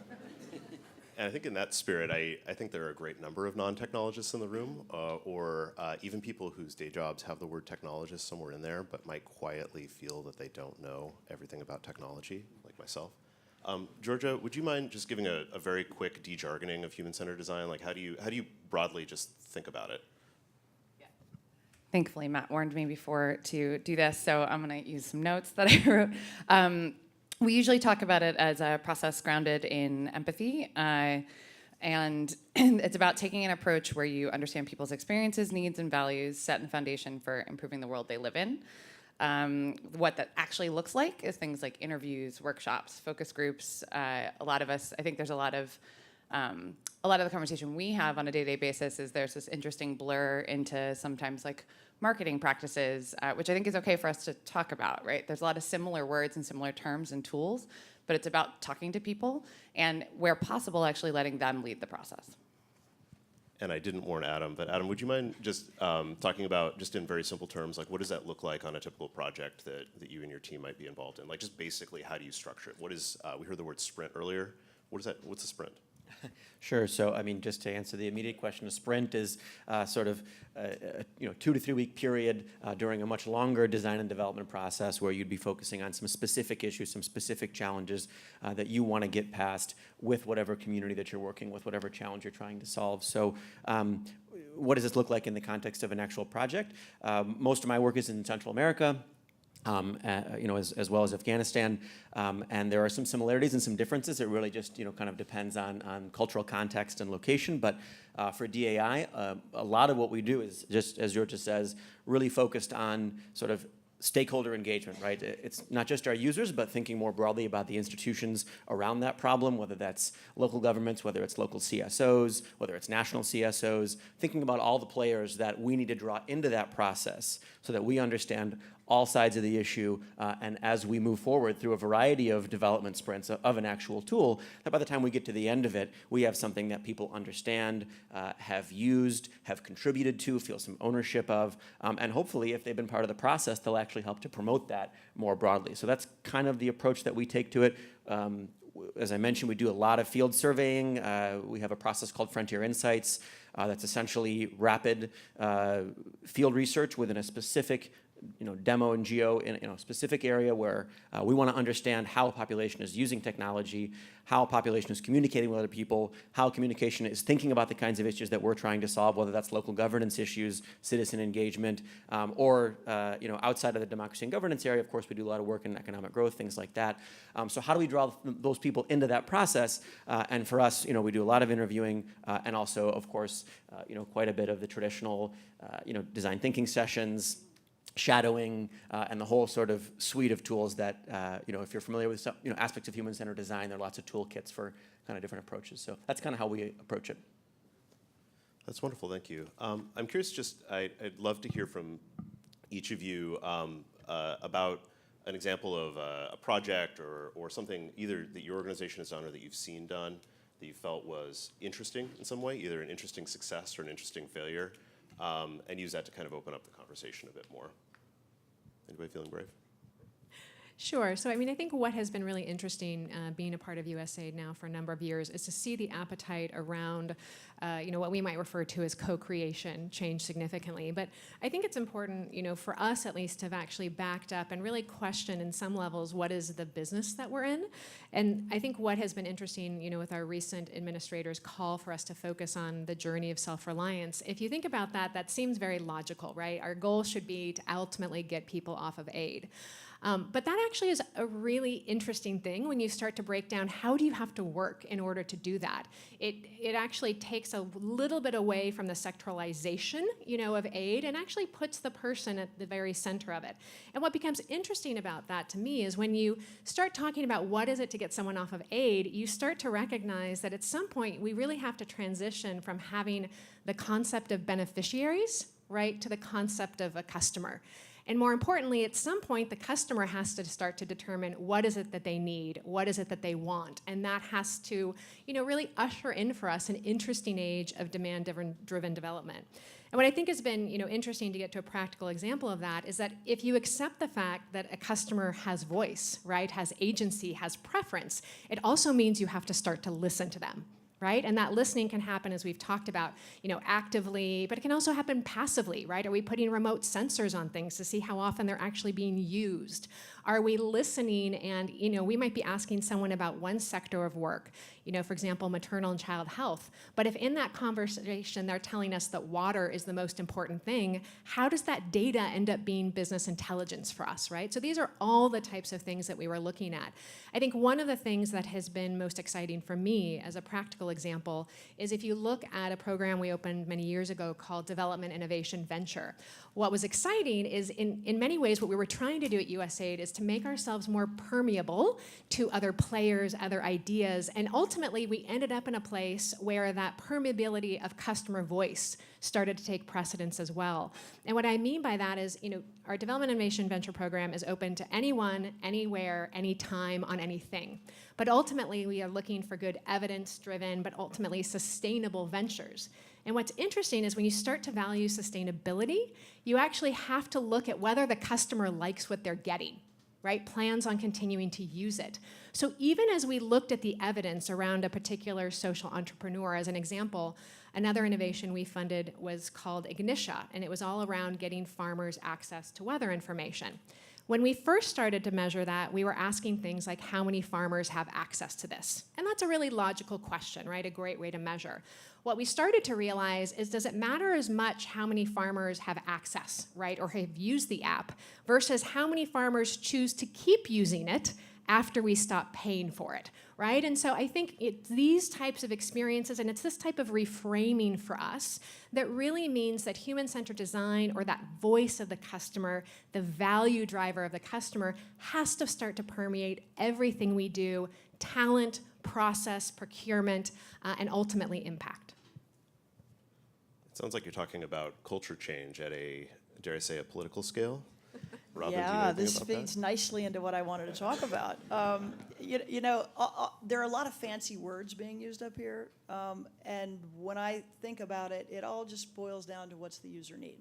And I think in that spirit, I think there are a great number of non-technologists in the room, or even people whose day jobs have the word technologist somewhere in there, but might quietly feel that they don't know everything about technology, like myself. Georgia, would you mind just giving a very quick de-jargoning of human-centered design? Like, how do you broadly just think about it? Thankfully, Matt warned me before to do this, so I'm going to use some notes that I wrote. We usually talk about it as a process grounded in empathy, and it's about taking an approach where you understand people's experiences, needs, and values, set the foundation for improving the world they live in. What that actually looks like is things like interviews, workshops, focus groups. A lot of us, I think there's a lot of the conversation we have on a day-to-day basis is there's this interesting blur into sometimes like marketing practices, which I think is okay for us to talk about, right? There's a lot of similar words and similar terms and tools, but it's about talking to people and, where possible, actually letting them lead the process. And I didn't warn Adam, but Adam, would you mind just talking about, just in very simple terms, like what does that look like on a typical project that you and your team might be involved in? Like just basically, how do you structure it? What is, we heard the word sprint earlier. What is that, what's a sprint? Sure. So, I mean, just to answer the immediate question, a sprint is sort of a 2 to 3 week period during a much longer design and development process where you'd be focusing on some specific issues, some specific challenges that you want to get past with whatever community that you're working with, whatever challenge you're trying to solve. So, what does this look like in the context of an actual project? Most of my work is in Central America. As well as Afghanistan, and there are some similarities and some differences. It really just kind of depends on cultural context and location. But for DAI, a lot of what we do is just, as Georgia says, really focused on sort of stakeholder engagement, right? It's not just our users, but thinking more broadly about the institutions around that problem, whether that's local governments, whether it's local CSOs, whether it's national CSOs, thinking about all the players that we need to draw into that process so that we understand all sides of the issue, and as we move forward through a variety of development sprints of an actual tool, that by the time we get to the end of it, we have something that people understand, have used, have contributed to, feel some ownership of, and hopefully if they've been part of the process, they'll actually help to promote that more broadly. So that's kind of the approach that we take to it. As I mentioned, we do a lot of field surveying. We have a process called Frontier Insights that's essentially rapid field research within a specific demo and geo in a specific area where we want to understand how a population is using technology, how a population is communicating with other people, how communication is thinking about the kinds of issues that we're trying to solve, whether that's local governance issues, citizen engagement, or outside of the democracy and governance area. Of course, we do a lot of work in economic growth, things like that. So how do we draw those people into that process? And for us, we do a lot of interviewing, and also, of course, quite a bit of the traditional, design thinking sessions, shadowing, and the whole sort of suite of tools that, if you're familiar with some, aspects of human-centered design, there are lots of toolkits for kind of different approaches. So that's kind of how we approach it. That's wonderful, thank you. I'm curious, I'd love to hear from each of you about an example of a project or something either that your organization has done or that you've seen done that you felt was interesting in some way, either an interesting success or an interesting failure, and use that to kind of open up the conversation a bit more. Anybody feeling brave? Sure. So, I mean, I think what has been really interesting being a part of USAID now for a number of years is to see the appetite around, what we might refer to as co-creation change significantly. But I think it's important, for us at least, to have actually backed up and really questioned in some levels what is the business that we're in. And I think what has been interesting, with our recent administrators' call for us to focus on the journey of self-reliance, if you think about that, that seems very logical, right? Our goal should be to ultimately get people off of aid. But that actually is a really interesting thing when you start to break down how do you have to work in order to do that. It actually takes a little bit away from the sectoralization, of aid and actually puts the person at the very center of it. And what becomes interesting about that to me is when you start talking about what is it to get someone off of aid, you start to recognize that at some point we really have to transition from having the concept of beneficiaries, right, to the concept of a customer. And more importantly, at some point, the customer has to start to determine what is it that they need, what is it that they want, and that has to, really usher in for us an interesting age of demand-driven development. And what I think has been, interesting to get to a practical example of that is that if you accept the fact that a customer has voice, right, has agency, has preference, it also means you have to start to listen to them. Right? And that listening can happen, as we've talked about, actively, but it can also happen passively, right? Are we putting remote sensors on things to see how often they're actually being used? Are we listening and, we might be asking someone about one sector of work, for example, maternal and child health, but if in that conversation they're telling us that water is the most important thing, how does that data end up being business intelligence for us, right? So these are all the types of things that we were looking at. I think one of the things that has been most exciting for me as a practical example is if you look at a program we opened many years ago called Development Innovation Venture. What was exciting is in many ways what we were trying to do at USAID is to make ourselves more permeable to other players, other ideas, and ultimately we ended up in a place where that permeability of customer voice started to take precedence as well. And what I mean by that is, our Development Innovation Venture program is open to anyone, anywhere, anytime, on anything. But ultimately, we are looking for good evidence-driven, but ultimately sustainable ventures. And what's interesting is when you start to value sustainability, you actually have to look at whether the customer likes what they're getting, right? Plans on continuing to use it. So even as we looked at the evidence around a particular social entrepreneur, as an example, another innovation we funded was called Ignitia, and it was all around getting farmers access to weather information. When we first started to measure that, we were asking things like how many farmers have access to this? And that's a really logical question, right? A great way to measure. What we started to realize is, does it matter as much how many farmers have access, right, or have used the app, versus how many farmers choose to keep using it after we stop paying for it, right? And so I think it's these types of experiences and it's this type of reframing for us that really means that human-centered design, or that voice of the customer, the value driver of the customer, has to start to permeate everything we do: talent, process, procurement, and ultimately impact. It sounds like you're talking about culture change at a, dare I say, a political scale. Robin, yeah, do you know anything this about feeds that? nicely into what I wanted to talk about. There are a lot of fancy words being used up here, and when I think about it, it all just boils down to what's the user need.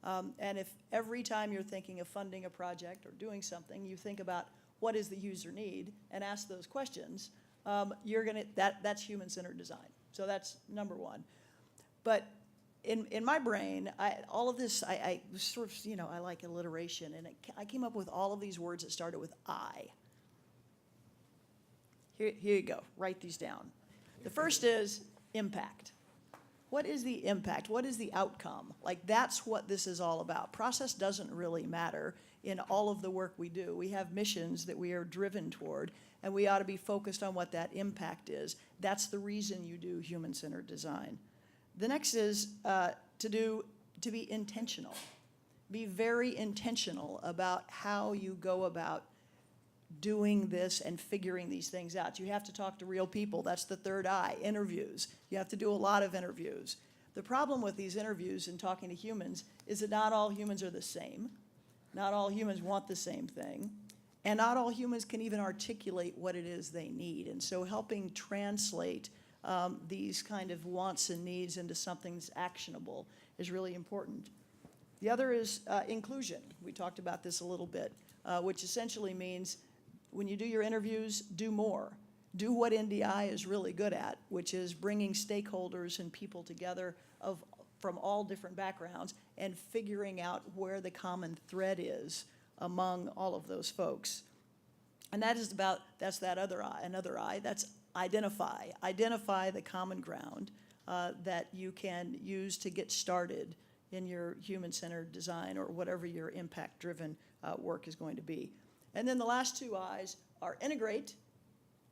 And if every time you're thinking of funding a project or doing something, you think about what is the user need and ask those questions, that's human-centered design. So that's number one. But in my brain, all of this, I sort of, I like alliteration, and I came up with all of these words that started with I. Here you go. Write these down. The first is impact. What is the impact? What is the outcome? Like, that's what this is all about. Process doesn't really matter in all of the work we do. We have missions that we are driven toward, and we ought to be focused on what that impact is. That's the reason you do human-centered design. The next is to be intentional. Be very intentional about how you go about doing this and figuring these things out. You have to talk to real people. That's the third I, interviews. You have to do a lot of interviews. The problem with these interviews and talking to humans is that not all humans are the same. Not all humans want the same thing. And not all humans can even articulate what it is they need. And so helping translate these kind of wants and needs into something that's actionable is really important. The other is inclusion. We talked about this a little bit. which essentially means when you do your interviews, do more. Do what NDI is really good at, which is bringing stakeholders and people together from all different backgrounds and figuring out where the common thread is among all of those folks. And that's that other I, another I, that's identify. Identify the common ground that you can use to get started in your human-centered design or whatever your impact-driven work is going to be. And then the last two I's are integrate.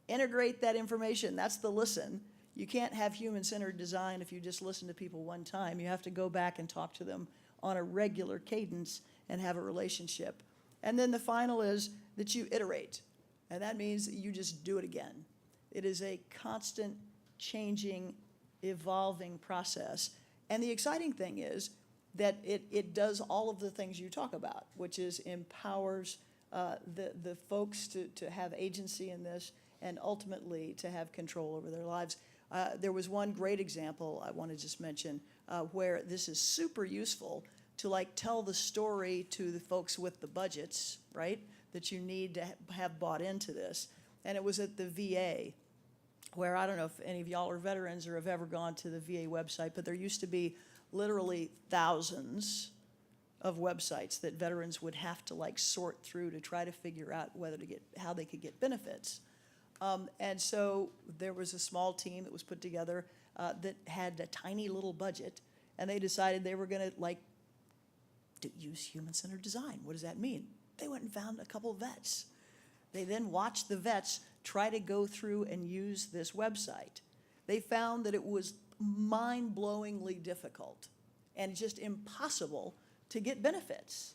Integrate that information. That's the listen. You can't have human-centered design if you just listen to people one time. You have to go back and talk to them on a regular cadence and have a relationship. And then the final is that you iterate. And that means that you just do it again. It is a constant changing, evolving process. And the exciting thing is that it does all of the things you talk about, which is empowers the folks to have agency in this and ultimately to have control over their lives. There was one great example I want to just mention where this is super useful to like tell the story to the folks with the budgets, right, that you need to have bought into this. And it was at the VA, where I don't know if any of y'all are veterans or have ever gone to the VA website, but there used to be literally thousands of websites that veterans would have to like sort through to try to figure out how they could get benefits. And so there was a small team that was put together that had a tiny little budget, and they decided they were going to use human-centered design. What does that mean? They went and found a couple of vets. They then watched the vets try to go through and use this website. They found that it was mind-blowingly difficult and just impossible to get benefits.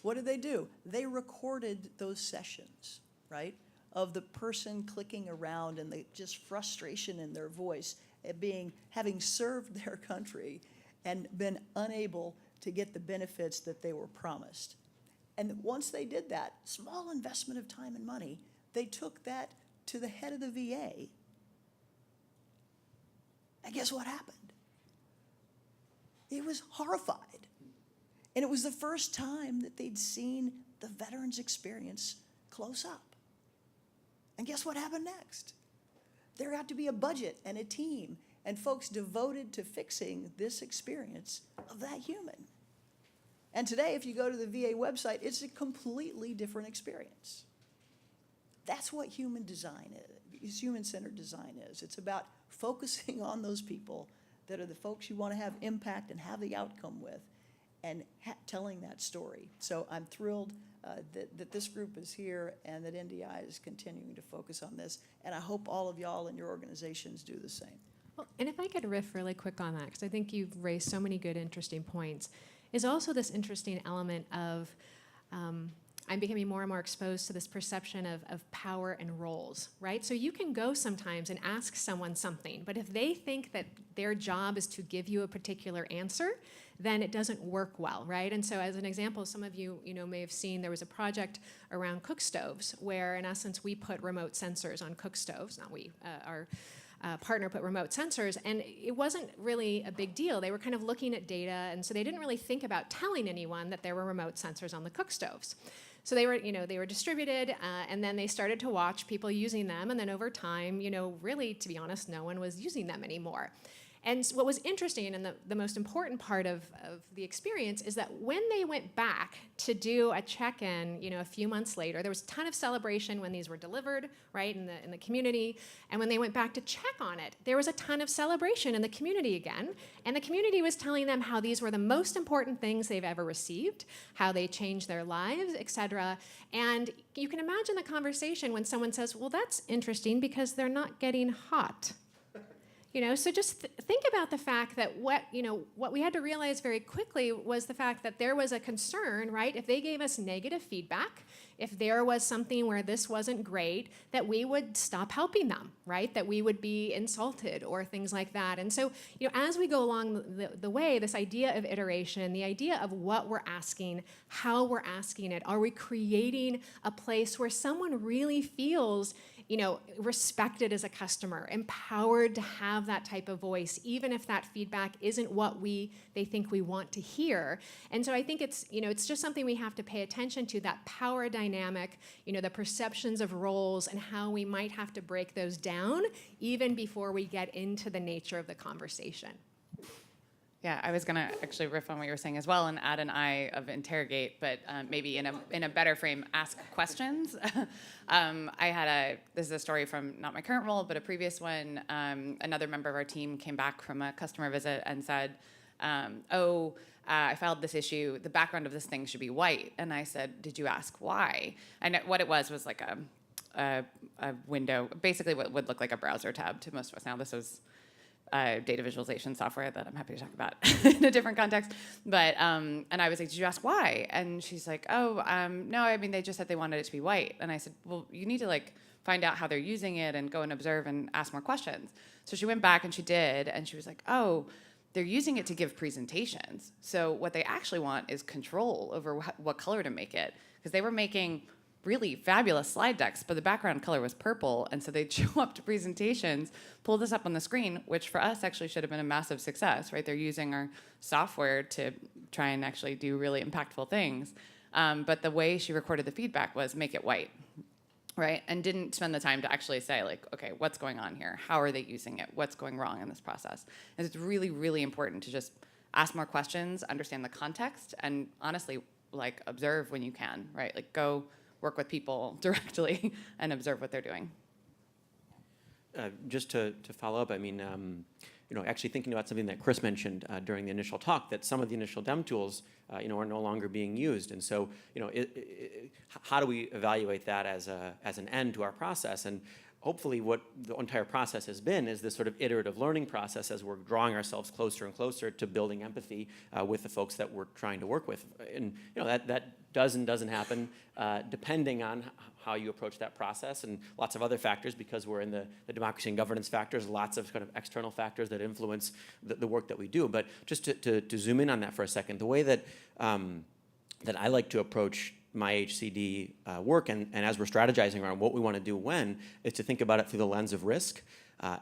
What did they do? They recorded those sessions, right, of the person clicking around and the just frustration in their voice at having served their country and been unable to get the benefits that they were promised. And once they did that, small investment of time and money, they took that to the head of the VA. And guess what happened? He was horrified. And it was the first time that they'd seen the veterans' experience close up. And guess what happened next? There got to be a budget and a team and folks devoted to fixing this experience of that human. And today, if you go to the VA website, it's a completely different experience. That's what human design is, human-centered design is. It's about focusing on those people that are the folks you want to have impact and have the outcome with and telling that story. So I'm thrilled that this group is here and that NDI is continuing to focus on this. And I hope all of y'all and your organizations do the same. Well, and if I could riff really quick on that, because I think you've raised so many good, interesting points, is also this interesting element of I'm becoming more and more exposed to this perception of power and roles, right? So you can go sometimes and ask someone something, but if they think that their job is to give you a particular answer, then it doesn't work well, right? And so as an example, some of you may have seen there was a project around cook stoves where in essence we put remote sensors on cook stoves, not we, our partner put remote sensors, and it wasn't really a big deal. They were kind of looking at data, and so they didn't really think about telling anyone that there were remote sensors on the cook stoves. So they were distributed, and then they started to watch people using them, and then over time, really, to be honest, no one was using them anymore. And what was interesting and the most important part of the experience is that when they went back to do a check-in, a few months later, there was a ton of celebration when these were delivered, right, in the community. And when they went back to check on it, there was a ton of celebration in the community again. And the community was telling them how these were the most important things they've ever received, how they changed their lives, et cetera. And you can imagine the conversation when someone says, well, that's interesting because they're not getting hot. So just think about the fact that what we had to realize very quickly was the fact that there was a concern, right? If they gave us negative feedback, if there was something where this wasn't great, that we would stop helping them, right? That we would be insulted or things like that. And so, as we go along the way, this idea of iteration, the idea of what we're asking, how we're asking it, are we creating a place where someone really feels respected as a customer, empowered to have that type of voice, even if that feedback isn't what they think we want to hear. And so I think it's just something we have to pay attention to, that power dynamic, the perceptions of roles and how we might have to break those down even before we get into the nature of the conversation. Yeah, I was going to actually riff on what you were saying as well and add an I of interrogate, but maybe in a better frame, ask questions. This is a story from not my current role, but a previous one. Another member of our team came back from a customer visit and said, I filed this issue. The background of this thing should be white. And I said, did you ask why? And what it was like a window, basically what would look like a browser tab to most of us now. This was data visualization software that I'm happy to talk about in a different context. But, and I was like, did you ask why? And she's like, no, I mean, they just said they wanted it to be white. And I said, well, you need to find out how they're using it and go and observe and ask more questions. So she went back and she did, and she was like, they're using it to give presentations. So what they actually want is control over what color to make it. Because they were making really fabulous slide decks, but the background color was purple, and so they'd show up to presentations, pull this up on the screen, which for us actually should have been a massive success, right? They're using our software to try and actually do really impactful things. But the way she recorded the feedback was make it white, right? And didn't spend the time to actually say, okay, what's going on here? How are they using it? What's going wrong in this process? And it's really, really important to just ask more questions, understand the context, and honestly, observe when you can, right? Go work with people directly and observe what they're doing. Just to follow up, I mean, actually thinking about something that Chris mentioned during the initial talk, that some of the initial DemTools, are no longer being used. And so, how do we evaluate that as an end to our process? And hopefully what the entire process has been is this sort of iterative learning process as we're drawing ourselves closer and closer to building empathy with the folks that we're trying to work with. And that does and doesn't happen depending on how you approach that process and lots of other factors, because we're in the democracy and governance factors, lots of kind of external factors that influence the work that we do. But just to zoom in on that for a second, the way that I like to approach my HCD work, and as we're strategizing around what we want to do when, is to think about it through the lens of risk.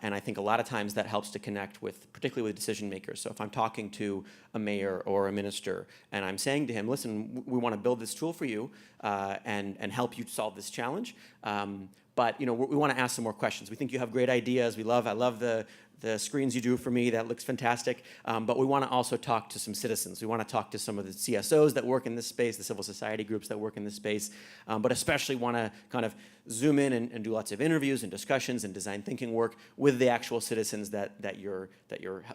And I think a lot of times that helps to connect with, particularly with decision makers. So if I'm talking to a mayor or a minister and I'm saying to him, listen, we want to build this tool for you and help you solve this challenge. But we want to ask some more questions. We think you have great ideas. I love the screens you do for me. That looks fantastic. But we want to also talk to some citizens. We want to talk to some of the CSOs that work in this space, the civil society groups that work in this space, but especially want to kind of zoom in and do lots of interviews and discussions and design thinking work with the actual citizens that you're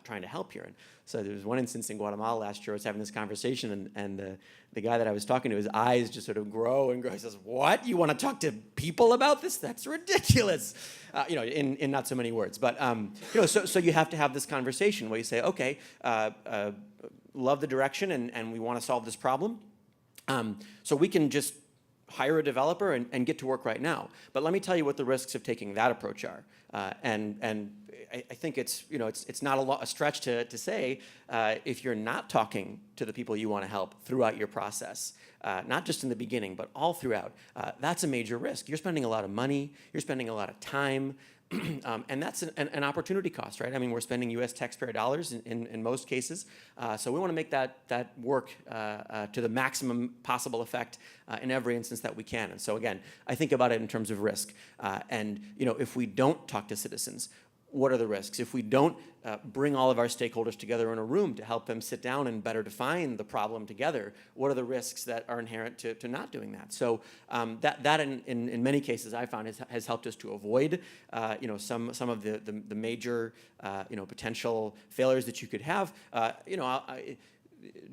trying to help here. And so there was one instance in Guatemala last year. I was having this conversation, and the guy that I was talking to, his eyes just sort of grow and grow. He says, "What? You want to talk to people about this? That's ridiculous." In not so many words, but so you have to have this conversation where you say, okay, love the direction and we want to solve this problem. So we can just hire a developer and get to work right now. But let me tell you what the risks of taking that approach are. And I think it's not a stretch to say if you're not talking to the people you want to help throughout your process, not just in the beginning, but all throughout, that's a major risk. You're spending a lot of money, you're spending a lot of time, and that's an opportunity cost, right? I mean, we're spending U.S. taxpayer dollars in most cases, so we want to make that work to the maximum possible effect in every instance that we can. And so again, I think about it in terms of risk. And if we don't talk to citizens, what are the risks? If we don't bring all of our stakeholders together in a room to help them sit down and better define the problem together, what are the risks that are inherent to not doing that? So that in many cases I found has helped us to avoid some of the major potential failures that you could have.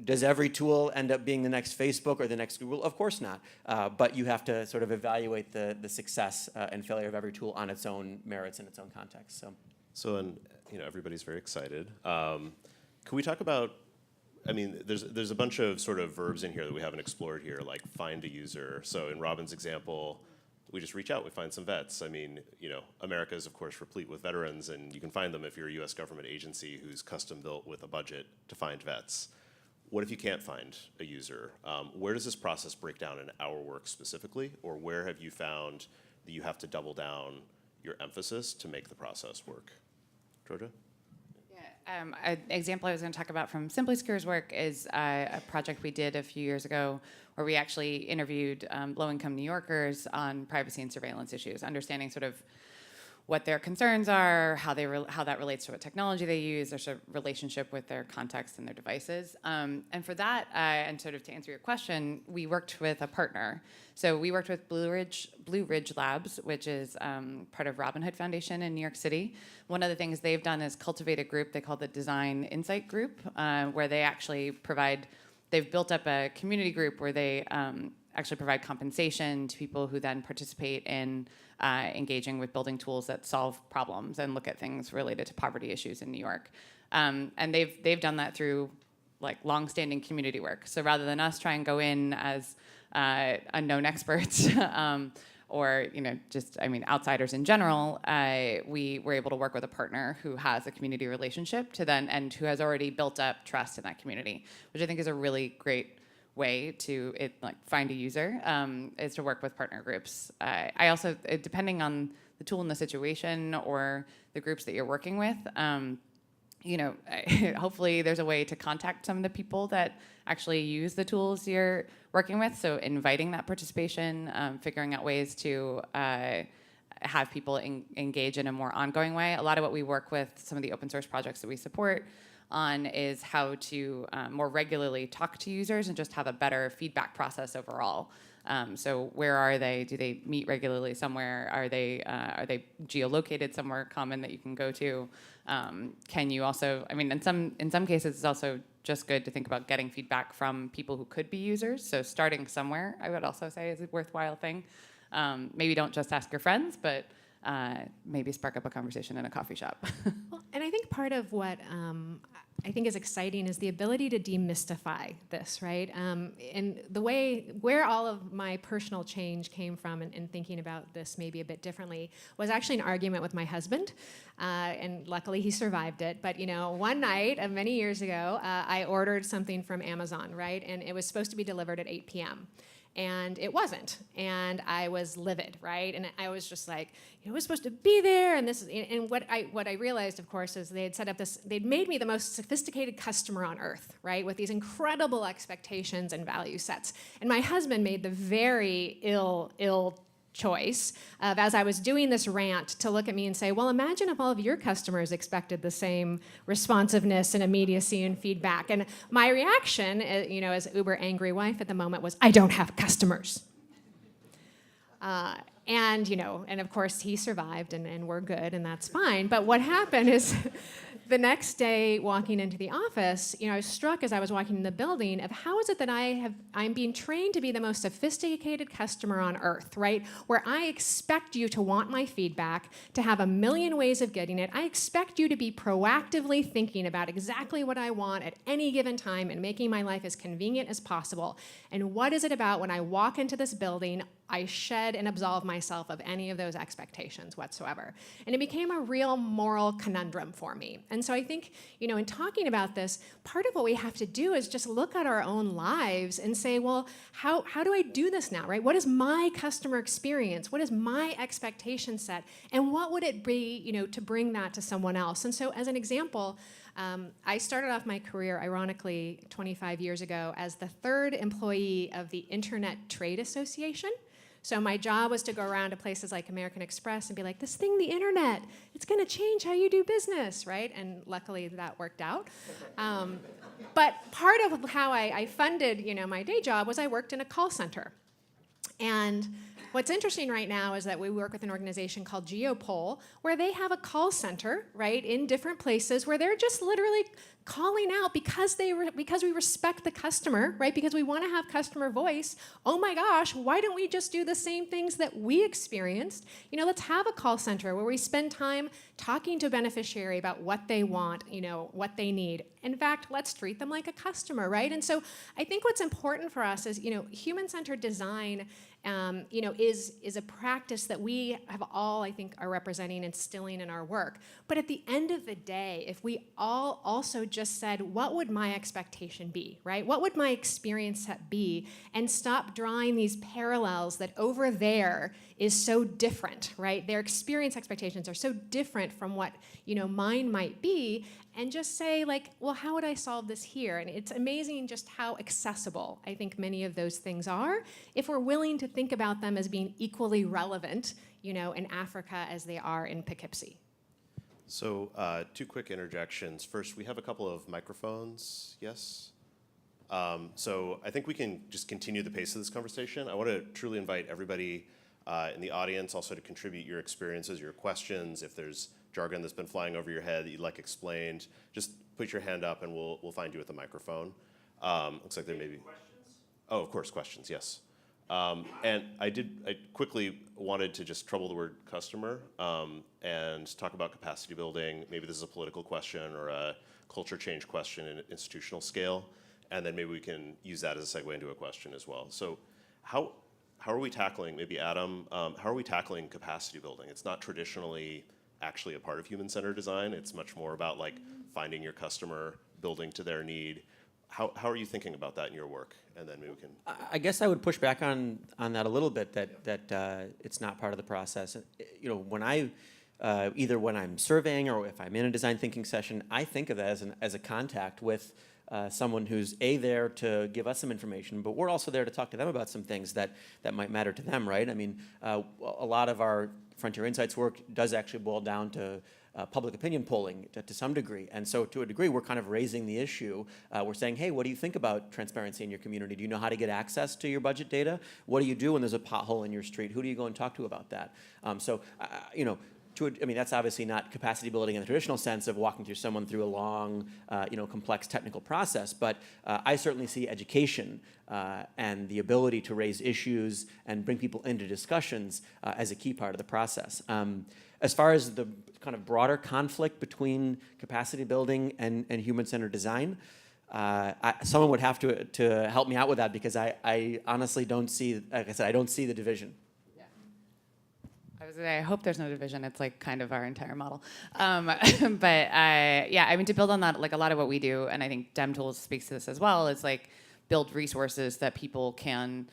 Does every tool end up being the next Facebook or the next Google? Of course not. But you have to sort of evaluate the success and failure of every tool on its own merits and its own context. So everybody's very excited. Can we talk about? I mean, there's a bunch of sort of verbs in here that we haven't explored here, like find a user. So in Robin's example, we just reach out, we find some vets. I mean, America is of course replete with veterans, and you can find them if you're a U.S. government agency who's custom built with a budget to find vets. What if you can't find a user? Where does this process break down in our work specifically, or where have you found that you have to double down your emphasis to make the process work. Georgia? An example I was going to talk about from Simply Secure's work is a project we did a few years ago where we actually interviewed low-income New Yorkers on privacy and surveillance issues, understanding sort of what their concerns are, how that relates to what technology they use, their sort of relationship with their context and their devices. And for that, and sort of to answer your question, we worked with a partner. So we worked with Blue Ridge Labs, which is part of Robin Hood Foundation in New York City. One of the things they've done is cultivate a group they call the Design Insight Group, where they actually they've built up a community group where they actually provide compensation to people who then participate in engaging with building tools that solve problems and look at things related to poverty issues in New York. And they've done that through like long-standing community work. So rather than us try and go in as unknown experts or outsiders in general, we were able to work with a partner who has a community relationship and who has already built up trust in that community, which I think is a really great way to find a user, is to work with partner groups. I also, depending on the tool and the situation or the groups that you're working with, hopefully there's a way to contact some of the people that actually use the tools you're working with. So inviting that participation, figuring out ways to have people engage in a more ongoing way. A lot of what we work with, some of the open source projects that we support on, is how to more regularly talk to users and just have a better feedback process overall. So where are they? Do they meet regularly somewhere? Are they geolocated somewhere common that you can go to? Can you also, in some cases, it's also just good to think about getting feedback from people who could be users. So starting somewhere, I would also say, is a worthwhile thing. Maybe don't just ask your friends, but maybe spark up a conversation in a coffee shop. And I think part of what I think is exciting is the ability to demystify this, right? And the way where all of my personal change came from in thinking about this maybe a bit differently was actually an argument with my husband, and luckily he survived it. But one night many years ago, I ordered something from Amazon, right? And it was supposed to be delivered at 8 p.m. And it wasn't, and I was livid, right? And I was just like, it was supposed to be there, and what I realized, of course, is they had set up they'd made me the most sophisticated customer on earth, right, with these incredible expectations and value sets. And my husband made the very ill choice of, as I was doing this rant, to look at me and say, well, imagine if all of your customers expected the same responsiveness and immediacy and feedback. And my reaction, as uber angry wife at the moment, was, I don't have customers. And of course he survived and we're good and that's fine. But what happened is the next day walking into the office, I was struck as I was walking in the building of how is it that I'm being trained to be the most sophisticated customer on earth, right? Where I expect you to want my feedback, to have a million ways of getting it. I expect you to be proactively thinking about exactly what I want at any given time and making my life as convenient as possible. And what is it about when I walk into this building, I shed and absolve myself of any of those expectations whatsoever. And it became a real moral conundrum for me. And so I think, in talking about this, part of what we have to do is just look at our own lives and say, well, how do I do this now, right? What is my customer experience? What is my expectation set? And what would it be, to bring that to someone else? And so as an example, I started off my career, ironically, 25 years ago as the third employee of the Internet Trade Association. So my job was to go around to places like American Express and be like, this thing, the internet, it's going to change how you do business, right? And luckily that worked out. But part of how I funded, my day job was I worked in a call center. And what's interesting right now is that we work with an organization called Geopol, where they have a call center, right, in different places where they're just literally calling out because we respect the customer, right, because we want to have customer voice. Oh my gosh, why don't we just do the same things that we experienced? Let's have a call center where we spend time talking to a beneficiary about what they want, what they need. In fact, let's treat them like a customer, right? And so I think what's important for us is, human-centered design is a practice that we have all, I think, are representing and instilling in our work. But at the end of the day, if we all also just said, what would my expectation be, right? What would my experience set be? And stop drawing these parallels that over there is so different, right? Their experience expectations are so different from what, mine might be, and just say, like, well, how would I solve this here? And it's amazing just how accessible I think many of those things are if we're willing to think about them as being equally relevant, in Africa as they are in Poughkeepsie. So 2 quick interjections. First, we have a couple of microphones. Yes? So I think we can just continue the pace of this conversation. I want to truly invite everybody in the audience also to contribute your experiences, your questions. If there's jargon that's been flying over your head that you'd like explained, just put your hand up and we'll find you at the microphone. Looks like there may be questions. Oh, of course, questions, yes. And I quickly wanted to just trouble the word customer and talk about capacity building. Maybe this is a political question or a culture change question in institutional scale, and then maybe we can use that as a segue into a question as well. So how are we tackling, maybe Adam, how are we tackling capacity building? It's not traditionally actually a part of human-centered design. It's much more about like finding your customer, building to their need. How are you thinking about that in your work? And then maybe we can. I guess I would push back on that a little bit. That it's not part of the process. When I either when I'm surveying or if I'm in a design thinking session, I think of that as a contact with someone who's there to give us some information, but we're also there to talk to them about some things that might matter to them, right? I mean, a lot of our Frontier Insights work does actually boil down to public opinion polling to some degree. And so to a degree, we're kind of raising the issue. We're saying, hey, what do you think about transparency in your community? Do you know how to get access to your budget data? What do you do when there's a pothole in your street? Who do you go and talk to about that? That's obviously not capacity building in the traditional sense of walking through someone through a long, complex technical process, but I certainly see education and the ability to raise issues and bring people into discussions as a key part of the process. As far as the kind of broader conflict between capacity building and human-centered design, someone would have to help me out with that because I honestly don't see, like I said, I don't see the division. I hope there's no division. It's like kind of our entire model. To build on that, like a lot of what we do, and I think DemTools speaks to this as well, is like build resources that people can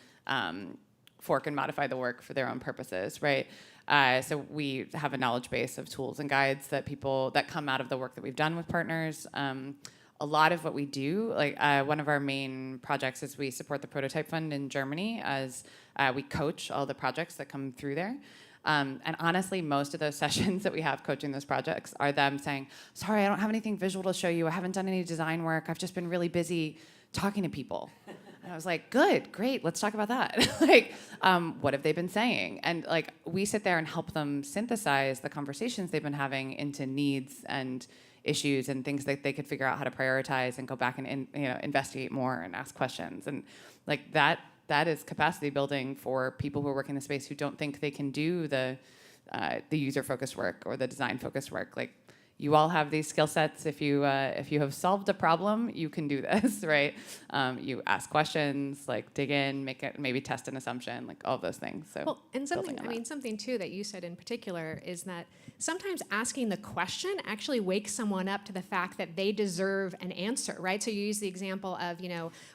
fork and modify the work for their own purposes, right? So we have a knowledge base of tools and guides that come out of the work that we've done with partners. A lot of what we do, like one of our main projects is we support the Prototype Fund in Germany as we coach all the projects that come through there. And honestly, most of those sessions that we have coaching those projects are them saying, sorry, I don't have anything visual to show you. I haven't done any design work. I've just been really busy talking to people. And I was like, good, great, let's talk about that. What have they been saying? And we sit there and help them synthesize the conversations they've been having into needs and issues and things that they could figure out how to prioritize and go back and investigate more and ask questions. And that is capacity building for people who are working in the space who don't think they can do the user-focused work or the design-focused work. You all have these skill sets. If you have solved a problem, you can do this, right? You ask questions, dig in, maybe test an assumption, all of those things. So and something too that you said in particular is that sometimes asking the question actually wakes someone up to the fact that they deserve an answer, right? So you use the example of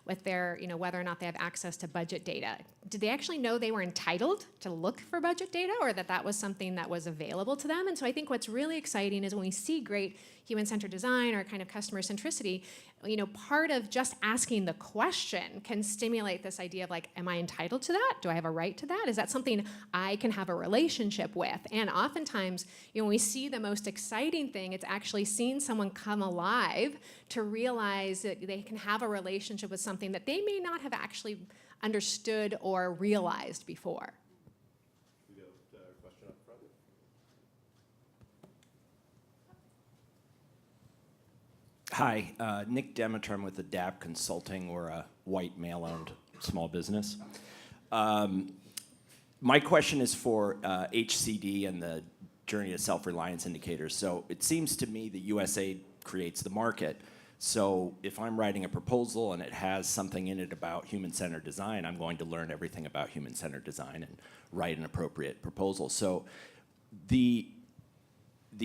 with their whether or not they have access to budget data. Did they actually know they were entitled to look for budget data, or that was something that was available to them? And so I think what's really exciting is when we see great human-centered design or kind of customer centricity, part of just asking the question can stimulate this idea of am I entitled to that? Do I have a right to that? Is that something I can have a relationship with? And oftentimes, when we see the most exciting thing, it's actually seeing someone come alive to realize that they can have a relationship with something that they may not have actually understood or realized before. Question up front. Hi, Nick Demeter. I'm with Adapt Consulting. We're a white male-owned small business. My question is for HCD and the Journey to Self-Reliance indicators. So it seems to me that USAID creates the market, So if I'm writing a proposal and it has something in it about human-centered design, I'm going to learn everything about human-centered design and write an appropriate proposal. So the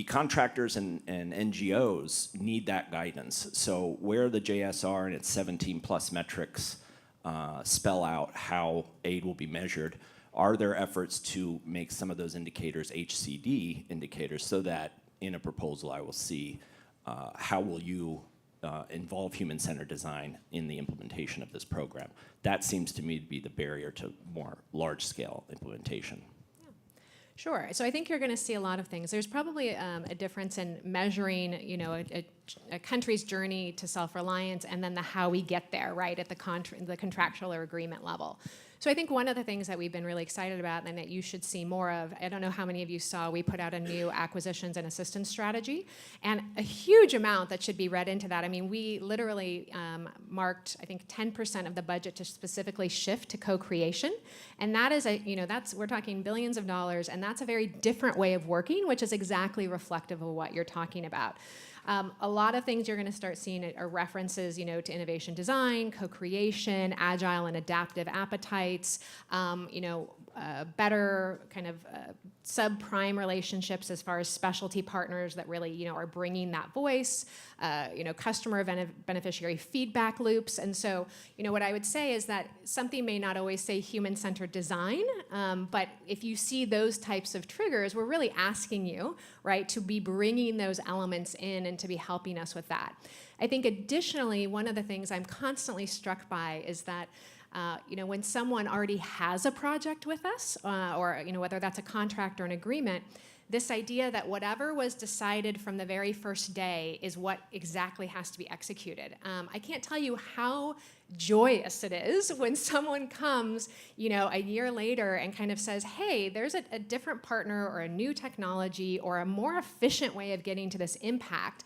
contractors and NGOs need that guidance. So where the JSR and its 17 plus metrics spell out how aid will be measured, are there efforts to make some of those indicators HCD indicators so that in a proposal I will see how will you involve human-centered design in the implementation of this program? That seems to me to be the barrier to more large-scale implementation. Sure. So I think you're going to see a lot of things. There's probably a difference in measuring, you know, a country's journey to self-reliance and then the how we get there, right, at the contractual or agreement level. So I think one of the things that we've been really excited about and that you should see more of, I don't know how many of you saw, we put out a new acquisitions and assistance strategy, and a huge amount that should be read into that. I mean, we literally marked, I think, 10% of the budget to specifically shift to co-creation, and that is we're talking billions of dollars, and that's a very different way of working, which is exactly reflective of what you're talking about. A lot of things you're going to start seeing are references, you know, to innovation design, co-creation, agile and adaptive appetites, better kind of subprime relationships as far as specialty partners that really, you know, are bringing that voice, customer beneficiary feedback loops. And so, you know, what I would say is that something may not always say human-centered design, but if you see those types of triggers, we're really asking you, right, to be bringing those elements in and to be helping us with that. I think additionally, one of the things I'm constantly struck by is that when someone already has a project with us, or whether that's a contract or an agreement, this idea that whatever was decided from the very first day is what exactly has to be executed. I can't tell you how joyous it is when someone comes, a year later and kind of says, hey, there's a different partner or a new technology or a more efficient way of getting to this impact.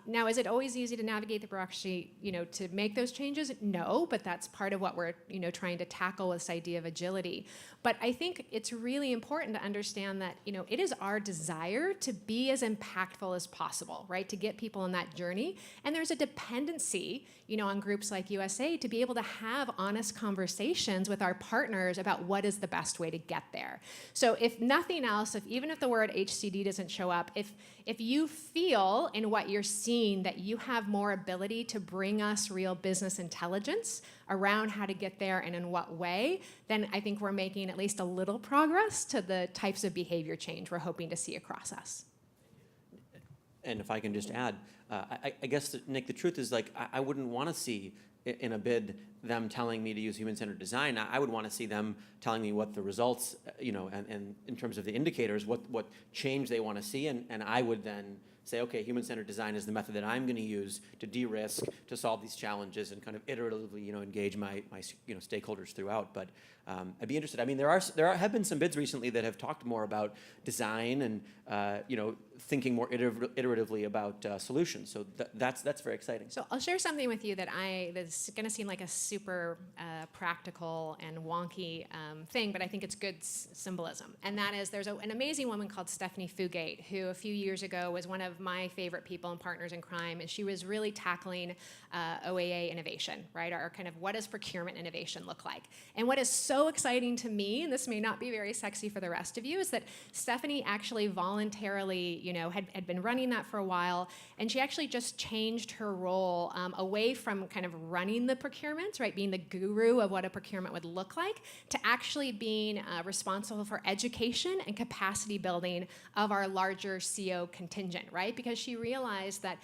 Now, is it always easy to navigate the bureaucracy, to make those changes? No, but that's part of what we're, trying to tackle, this idea of agility. But I think it's really important to understand that, it is our desire to be as impactful as possible, right? To get people on that journey. And there's a dependency, on groups like USA to be able to have honest conversations with our partners about what is the best way to get there. So if nothing else, even if the word HCD doesn't show up, if you feel in what you're seeing that you have more ability to bring us real business intelligence around how to get there and in what way, then I think we're making at least a little progress to the types of behavior change we're hoping to see across us. And if I can just add, I guess, Nick, the truth is, like, I wouldn't want to see in a bid them telling me to use human-centered design. I would want to see them telling me what the results, and in terms of the indicators, what change they want to see, and I would then say, okay, human-centered design is the method that I'm going to use to de-risk, to solve these challenges, and kind of iteratively, engage my stakeholders throughout. But I'd be interested. I mean, there have been some bids recently that have talked more about design and thinking more iteratively about solutions. So that's very exciting. So I'll share something with you that's going to seem like a super practical and wonky thing, but I think it's good symbolism. And that is, there's an amazing woman called Stephanie Fugate, who a few years ago was one of my favorite people and partners in crime, and she was really tackling OAA innovation, right? Or kind of what does procurement innovation look like? And what is so exciting to me, and this may not be very sexy for the rest of you, is that Stephanie actually voluntarily, had been running that for a while, and she actually just changed her role away from kind of running the procurements, right, being the guru of what a procurement would look like, to actually being responsible for education and capacity building of our larger CO contingent, right? Because she realized that,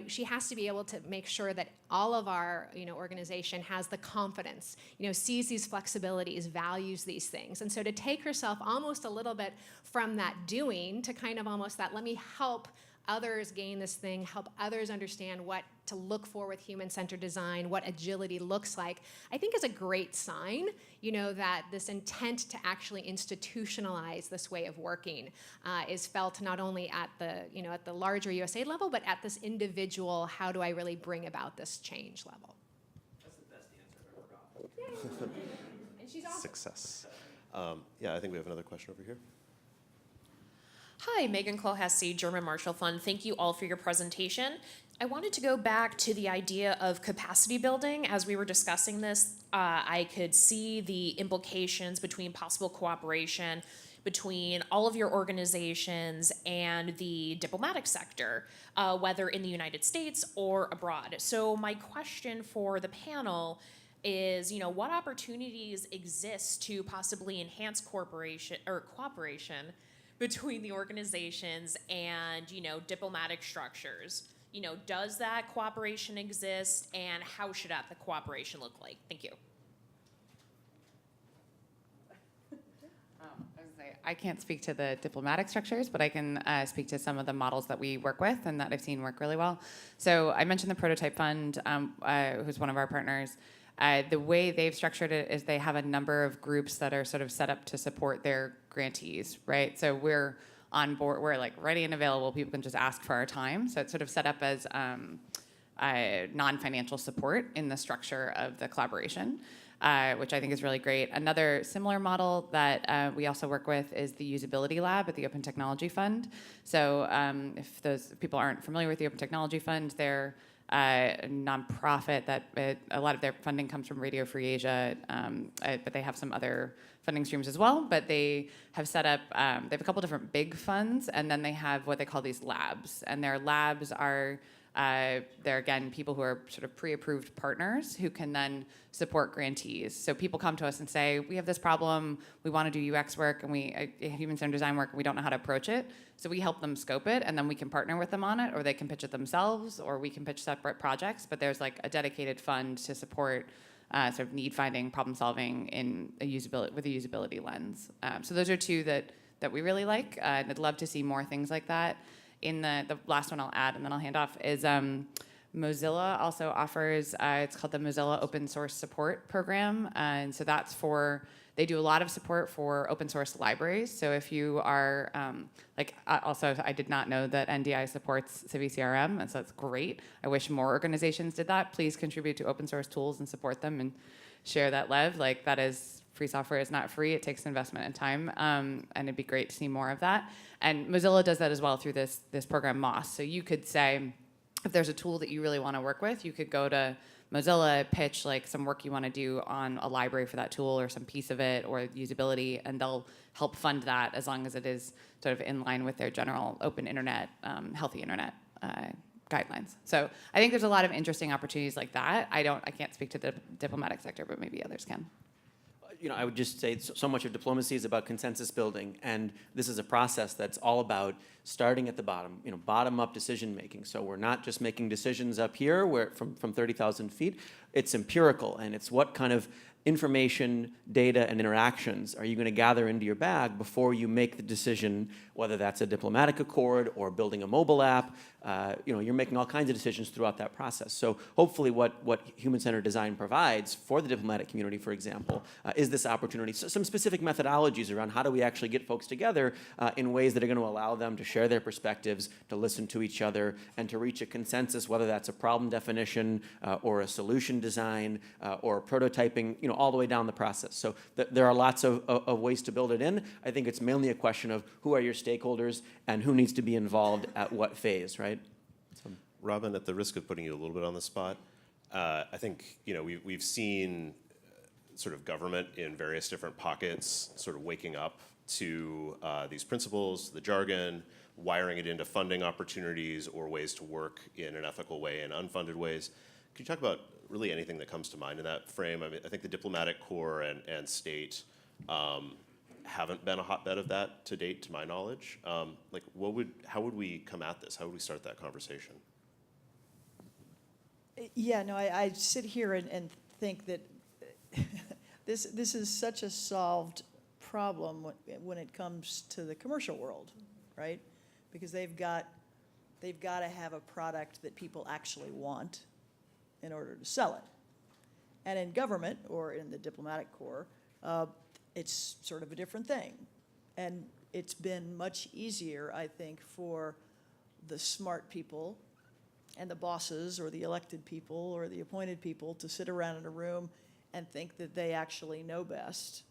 she has to be able to make sure that all of our, organization has the confidence, sees these flexibilities, values these things. And so to take herself almost a little bit from that doing to kind of almost that, let me help others gain this thing, help others understand what to look for with human-centered design, what agility looks like, I think is a great sign, that this intent to actually institutionalize this way of working is felt not only at the, at the larger USA level, but at this individual, how do I really bring about this change level? That's the best answer I've ever got. And she's awesome. Success. Yeah, I think we have another question over here. Hi, Megan Clohessy, German Marshall Fund. Thank you all for your presentation. I wanted to go back to the idea of capacity building. As we were discussing this, I could see the implications between possible cooperation between all of your organizations and the diplomatic sector, whether in the United States or abroad. So my question for the panel is, what opportunities exist to possibly enhance cooperation between the organizations and, diplomatic structures? Does that cooperation exist, and how should that cooperation look like? Thank you. I can't speak to the diplomatic structures, but I can speak to some of the models that we work with and that I've seen work really well. So I mentioned the Prototype Fund, who's one of our partners. The way they've structured it is they have a number of groups that are sort of set up to support their grantees, right? So we're on board, we're like ready and available. People can just ask for our time. So it's sort of set up as non-financial support in the structure of the collaboration. Which I think is really great. Another similar model that we also work with is the Usability Lab at the Open Technology Fund. So if those people aren't familiar with the Open Technology Fund, they're a nonprofit that a lot of their funding comes from Radio Free Asia, but they have some other funding streams as well. But they have set up, they have a couple different big funds, and then they have what they call these labs. And their labs are they're, again, people who are sort of pre-approved partners who can then support grantees. So people come to us and say, we have this problem, we want to do UX work, and human-centered design work, and we don't know how to approach it. So we help them scope it, and then we can partner with them on it, or they can pitch it themselves, or we can pitch separate projects. But there's like a dedicated fund to support sort of need-finding, problem-solving in with a usability lens. So those are two that we really like, and I'd love to see more things like that. In the last one I'll add, and then I'll hand off, is Mozilla also offers, it's called the Mozilla Open Source Support Program. And so that's they do a lot of support for open source libraries. So if you are, also I did not know that NDI supports CiviCRM, and so that's great. I wish more organizations did that. Please contribute to open source tools and support them and share that love. That is, free software is not free. It takes investment and time, and it'd be great to see more of that. And Mozilla does that as well through this program, MOS. So you could say, if there's a tool that you really want to work with, you could go to Mozilla, pitch some work you want to do on a library for that tool or some piece of it or usability, and they'll help fund that as long as it is sort of in line with their general open internet, healthy internet guidelines. So I think there's a lot of interesting opportunities like that. I can't speak to the diplomatic sector, but maybe others can. I would just say so much of diplomacy is about consensus building, and this is a process that's all about starting at the bottom, bottom-up decision making. So we're not just making decisions up here where from 30,000 feet. It's empirical, and it's what kind of information, data, and interactions are you going to gather into your bag before you make the decision, whether that's a diplomatic accord or building a mobile app. You're making all kinds of decisions throughout that process. So hopefully what human-centered design provides for the diplomatic community, for example, is this opportunity. So some specific methodologies around how do we actually get folks together in ways that are going to allow them to share their perspectives, to listen to each other, and to reach a consensus, whether that's a problem definition or a solution design or prototyping, all the way down the process. So there are lots of ways to build it in. I think it's mainly a question of who are your stakeholders and who needs to be involved at what phase, right? Robin, at the risk of putting you a little bit on the spot, I think we've seen sort of government in various different pockets sort of waking up to these principles, the jargon, wiring it into funding opportunities or ways to work in an ethical way in unfunded ways. Could you talk about really anything that comes to mind in that frame? I mean, I think the diplomatic corps and state haven't been a hotbed of that to date, to my knowledge. How would we come at this? How would we start that conversation? Yeah, no, I sit here and think that this is such a solved problem when it comes to the commercial world, right? Because they've got to have a product that people actually want in order to sell it. And in government or in the diplomatic corps, it's sort of a different thing. And it's been much easier, I think, for the smart people and the bosses or the elected people or the appointed people to sit around in a room and think that they actually know best,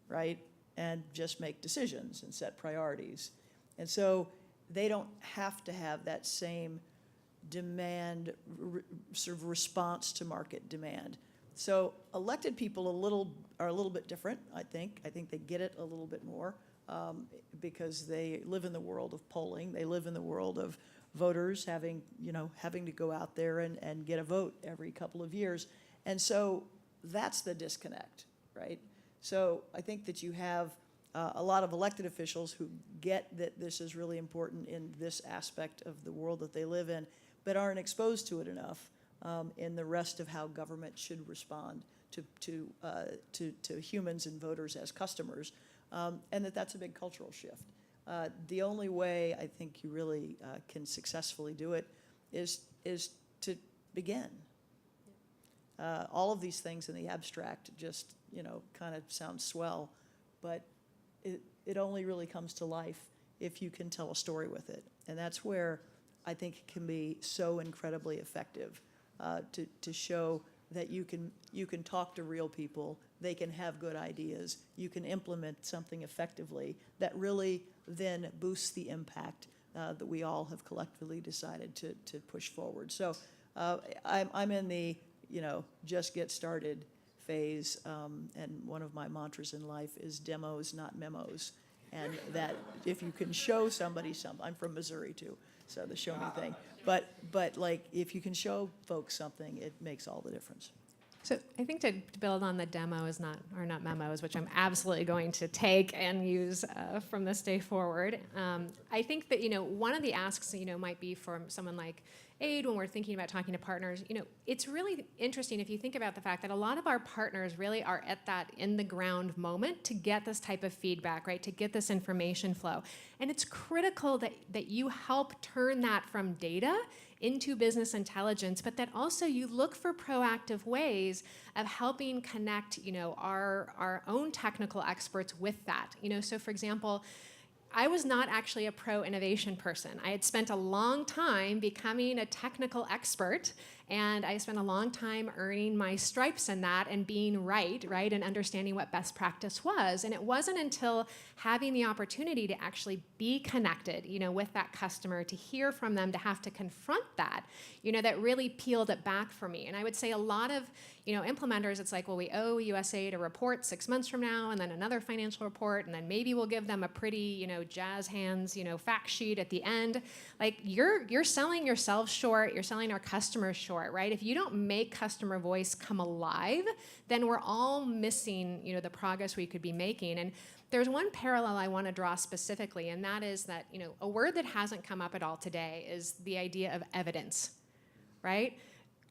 right? And just make decisions and set priorities. And so they don't have to have that same demand, sort of response to market demand. So elected people are a little bit different, I think. I think they get it a little bit more because they live in the world of polling. They live in the world of voters having to go out there and get a vote every couple of years. And so that's the disconnect, right? So I think that you have a lot of elected officials who get that this is really important in this aspect of the world that they live in, but aren't exposed to it enough in the rest of how government should respond to humans and voters as customers, and that's a big cultural shift. The only way I think you really can successfully do it is to begin. All of these things in the abstract just kind of sound swell, but it only really comes to life if you can tell a story with it, and that's where I think it can be so incredibly effective to show that you can talk to real people, they can have good ideas, you can implement something effectively that really then boosts the impact that we all have collectively decided to push forward. So I'm in the just get started phase, and one of my mantras in life is demos, not memos, and that if you can show somebody something, I'm from Missouri too, so the show me thing. But like if you can show folks something, it makes all the difference. So I think to build on the demos, not memos, which I'm absolutely going to take and use from this day forward. I think that one of the asks might be from someone like AID when we're thinking about talking to partners. It's really interesting if you think about the fact that a lot of our partners really are at that in the ground moment to get this type of feedback, right? To get this information flow, and it's critical that you help turn that from data into business intelligence, but that also you look for proactive ways of helping connect, our own technical experts with that. So for example, I was not actually a pro-innovation person. I had spent a long time becoming a technical expert, and I spent a long time earning my stripes in that and being right, and understanding what best practice was. And it wasn't until having the opportunity to actually be connected, with that customer, to hear from them, to have to confront that, that really peeled it back for me. And I would say a lot of, implementers, it's like, well, we owe USAID a report 6 months from now, and then another financial report, and then maybe we'll give them a pretty, jazz hands, fact sheet at the end. Like you're selling yourself short, you're selling our customers short, right? If you don't make customer voice come alive, then we're all missing, the progress we could be making. And there's one parallel I want to draw specifically, and that is that, a word that hasn't come up at all today is the idea of evidence, right?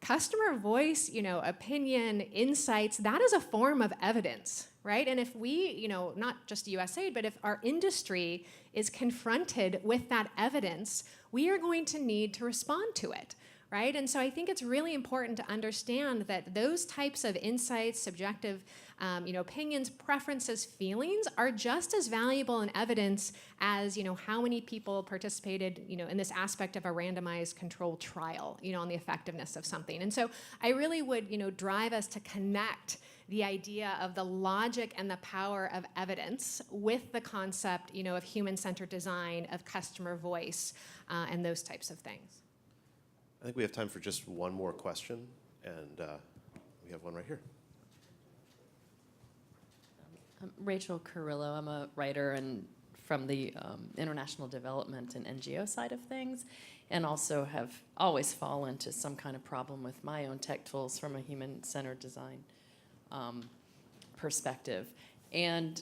Customer voice, opinion, insights, that is a form of evidence, right? And if we, not just USAID, but if our industry is confronted with that evidence, we are going to need to respond to it, right? And so I think it's really important to understand that those types of insights, subjective, opinions, preferences, feelings are just as valuable in evidence as, how many people participated, in this aspect of a randomized controlled trial, on the effectiveness of something. And so I really would, drive us to connect the idea of the logic and the power of evidence with the concept, of human-centered design, of customer voice, and those types of things. I think we have time for just one more question, and we have one right here. I'm Rachel Carrillo. I'm a writer and from the international development and NGO side of things, and also have always fallen to some kind of problem with my own tech tools from a human-centered design perspective, and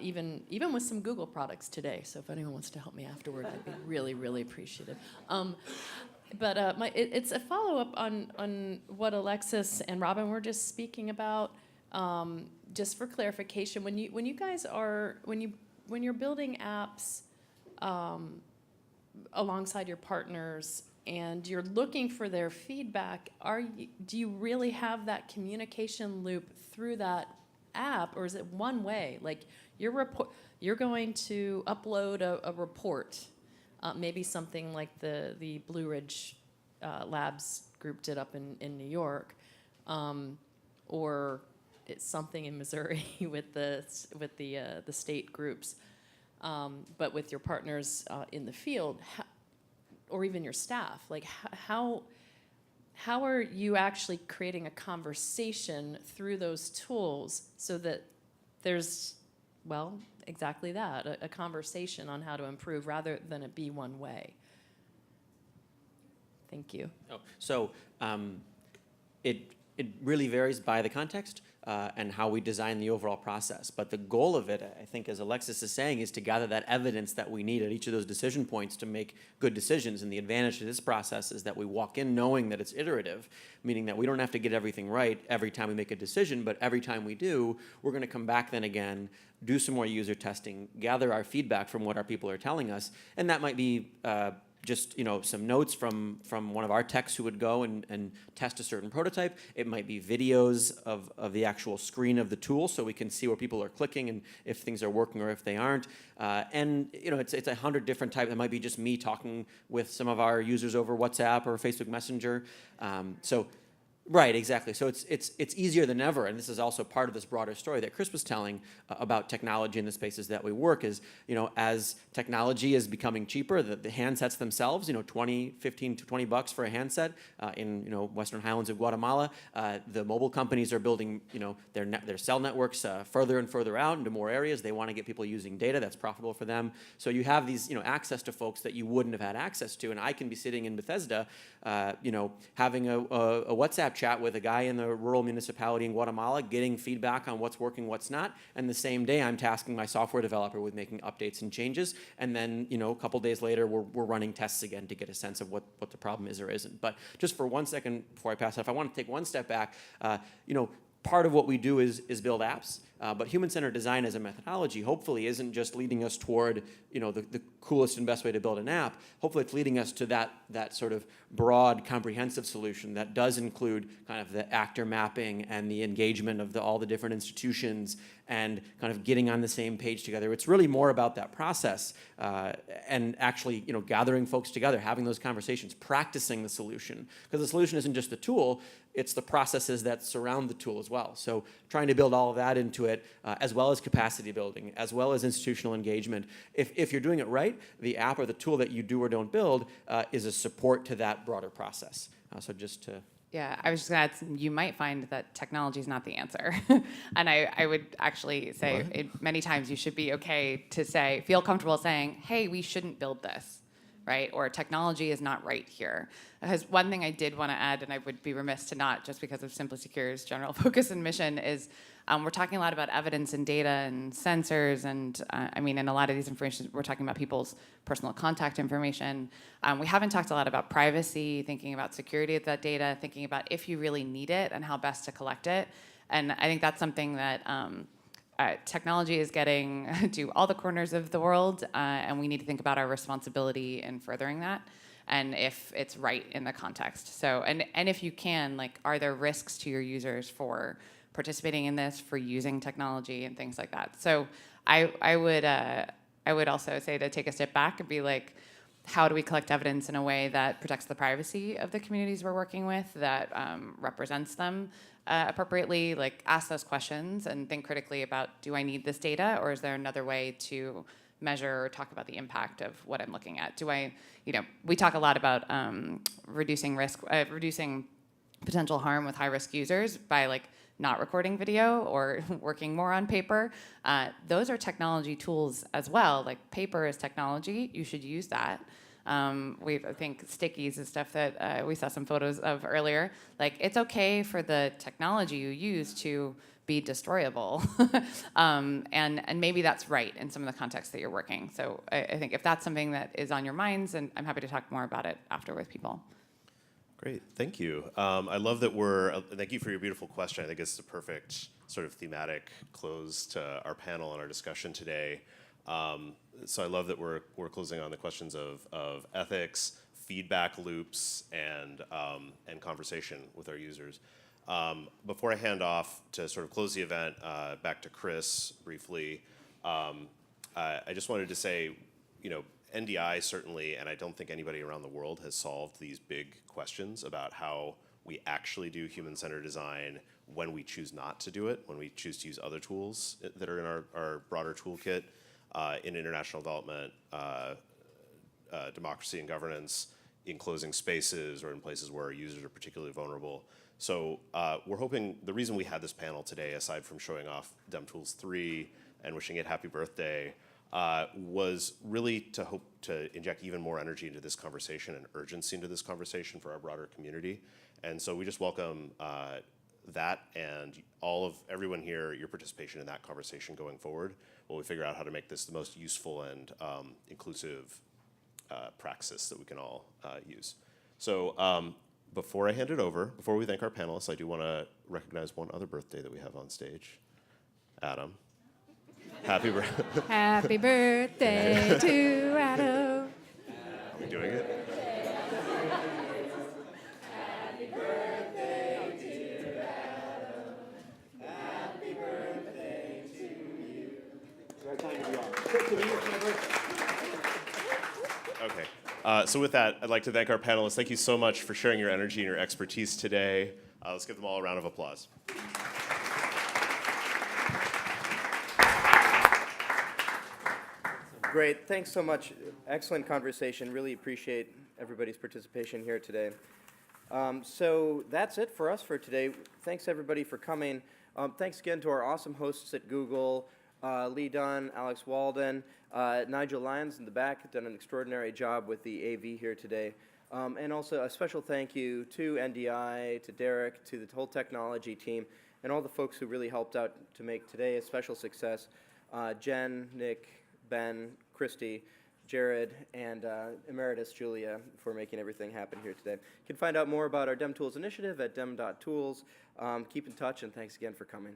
even with some Google products today. So if anyone wants to help me afterward, I'd be really, really appreciative. But it's a follow-up on what Alexis and Robin were just speaking about. Just for clarification, when you're building apps alongside your partners and you're looking for their feedback, do you really have that communication loop through that app, or is it one way? Like you're going to upload a report. Maybe something like the Blue Ridge Labs group did up in New York, or it's something in Missouri with the state groups. but with your partners in the field, or even your staff, like how are you actually creating a conversation through those tools so that there's, well, exactly that, a conversation on how to improve rather than it be one way? Thank you. Oh, so it really varies by the context and how we design the overall process. But the goal of it, I think, as Alexis is saying, is to gather that evidence that we need at each of those decision points to make good decisions. And the advantage to this process is that we walk in knowing that it's iterative, meaning that we don't have to get everything right every time we make a decision, but every time we do, we're going to come back then again, do some more user testing, gather our feedback from what our people are telling us, and that might be just some notes from one of our techs who would go and test a certain prototype. It might be videos of the actual screen of the tool so we can see where people are clicking and if things are working or if they aren't. And it's 100 different types. It might be just me talking with some of our users over WhatsApp or Facebook Messenger. Right, exactly. So it's easier than ever, and this is also part of this broader story that Chris was telling about technology in the spaces that we work. Is as technology is becoming cheaper, the handsets themselves, $15 to $20 for a handset in Western Highlands of Guatemala. The mobile companies are building their cell networks further and further out into more areas. They want to get people using data that's profitable for them. So you have these access to folks that you wouldn't have had access to, and I can be sitting in Bethesda, having a WhatsApp chat with a guy in the rural municipality in Guatemala, getting feedback on what's working, what's not, and the same day I'm tasking my software developer with making updates and changes, and then a couple days later we're running tests again to get a sense of what the problem is or isn't. But just for 1 second before I pass it, if I want to take one step back, part of what we do is build apps, but human-centered design as a methodology hopefully isn't just leading us toward the coolest and best way to build an app. Hopefully it's leading us to that sort of broad, comprehensive solution that does include kind of the actor mapping and the engagement of all the different institutions and kind of getting on the same page together. It's really more about that process and actually gathering folks together, having those conversations, practicing the solution. Because the solution isn't just the tool, it's the processes that surround the tool as well. So trying to build all of that into it, as well as capacity building, as well as institutional engagement. If you're doing it right, the app or the tool that you do or don't build is a support to that broader process. So just to... Yeah, I was just going to add, you might find that technology is not the answer. And I would actually say many times you should be okay to feel comfortable saying, hey, we shouldn't build this, right? Or technology is not right here. Because one thing I did want to add, and I would be remiss to not, just because of Simply Secure's general focus and mission, is we're talking a lot about evidence and data and sensors, and in a lot of these information, we're talking about people's personal contact information. We haven't talked a lot about privacy, thinking about security of that data, thinking about if you really need it and how best to collect it. And I think that's something that technology is getting to all the corners of the world, and we need to think about our responsibility in furthering that, and if it's right in the context. So, and if you can, are there risks to your users for participating in this, for using technology and things like that? So I would also say to take a step back and be like, how do we collect evidence in a way that protects the privacy of the communities we're working with, that represents them appropriately? Ask those questions and think critically about, do I need this data, or is there another way to measure or talk about the impact of what I'm looking at? We talk a lot about reducing risk, reducing potential harm with high-risk users by not recording video or working more on paper. Those are technology tools as well. Paper is technology, you should use that. I think stickies is stuff that we saw some photos of earlier. It's okay for the technology you use to be destroyable. And maybe that's right in some of the contexts that you're working. So I think if that's something that is on your minds, and I'm happy to talk more about it after with people. Great, thank you. I love that thank you for your beautiful question. I think it's the perfect sort of thematic close to our panel and our discussion today. So I love that we're closing on the questions of ethics, feedback loops, and conversation with our users. Before I hand off to sort of close the event, back to Chris briefly, I just wanted to say, NDI certainly, and I don't think anybody around the world has solved these big questions about how we actually do human-centered design when we choose not to do it, when we choose to use other tools that are in our broader toolkit. in international development, democracy and governance, in closing spaces or in places where our users are particularly vulnerable. So we're hoping, the reason we had this panel today, aside from showing off DemTools 3 and wishing it happy birthday, was really to hope to inject even more energy into this conversation and urgency into this conversation for our broader community. And so we just welcome that and everyone here, your participation in that conversation going forward, while we figure out how to make this the most useful and inclusive praxis that we can all use. So before I hand it over, before we thank our panelists, I do want to recognize one other birthday that we have on stage. Adam. Happy birthday. Happy birthday to Adam. Are we doing it? Happy birthday to Adam. Happy birthday to you. Okay. So with that, I'd like to thank our panelists. Thank you so much for sharing your energy and your expertise today. Let's give them all a round of applause. Great, thanks so much. Excellent conversation. Really appreciate everybody's participation here today. So that's it for us for today. Thanks everybody for coming. Thanks again to our awesome hosts at Google, Lee Dunn, Alex Walden, Nigel Lyons in the back have done an extraordinary job with the AV here today. And also a special thank you to NDI, to Derek, to the whole technology team, and all the folks who really helped out to make today a special success. Jen, Nick, Ben, Christy, Jared, and Emeritus Julia for making everything happen here today. You can find out more about our DemTools initiative at dem.tools. Keep in touch, and thanks again for coming.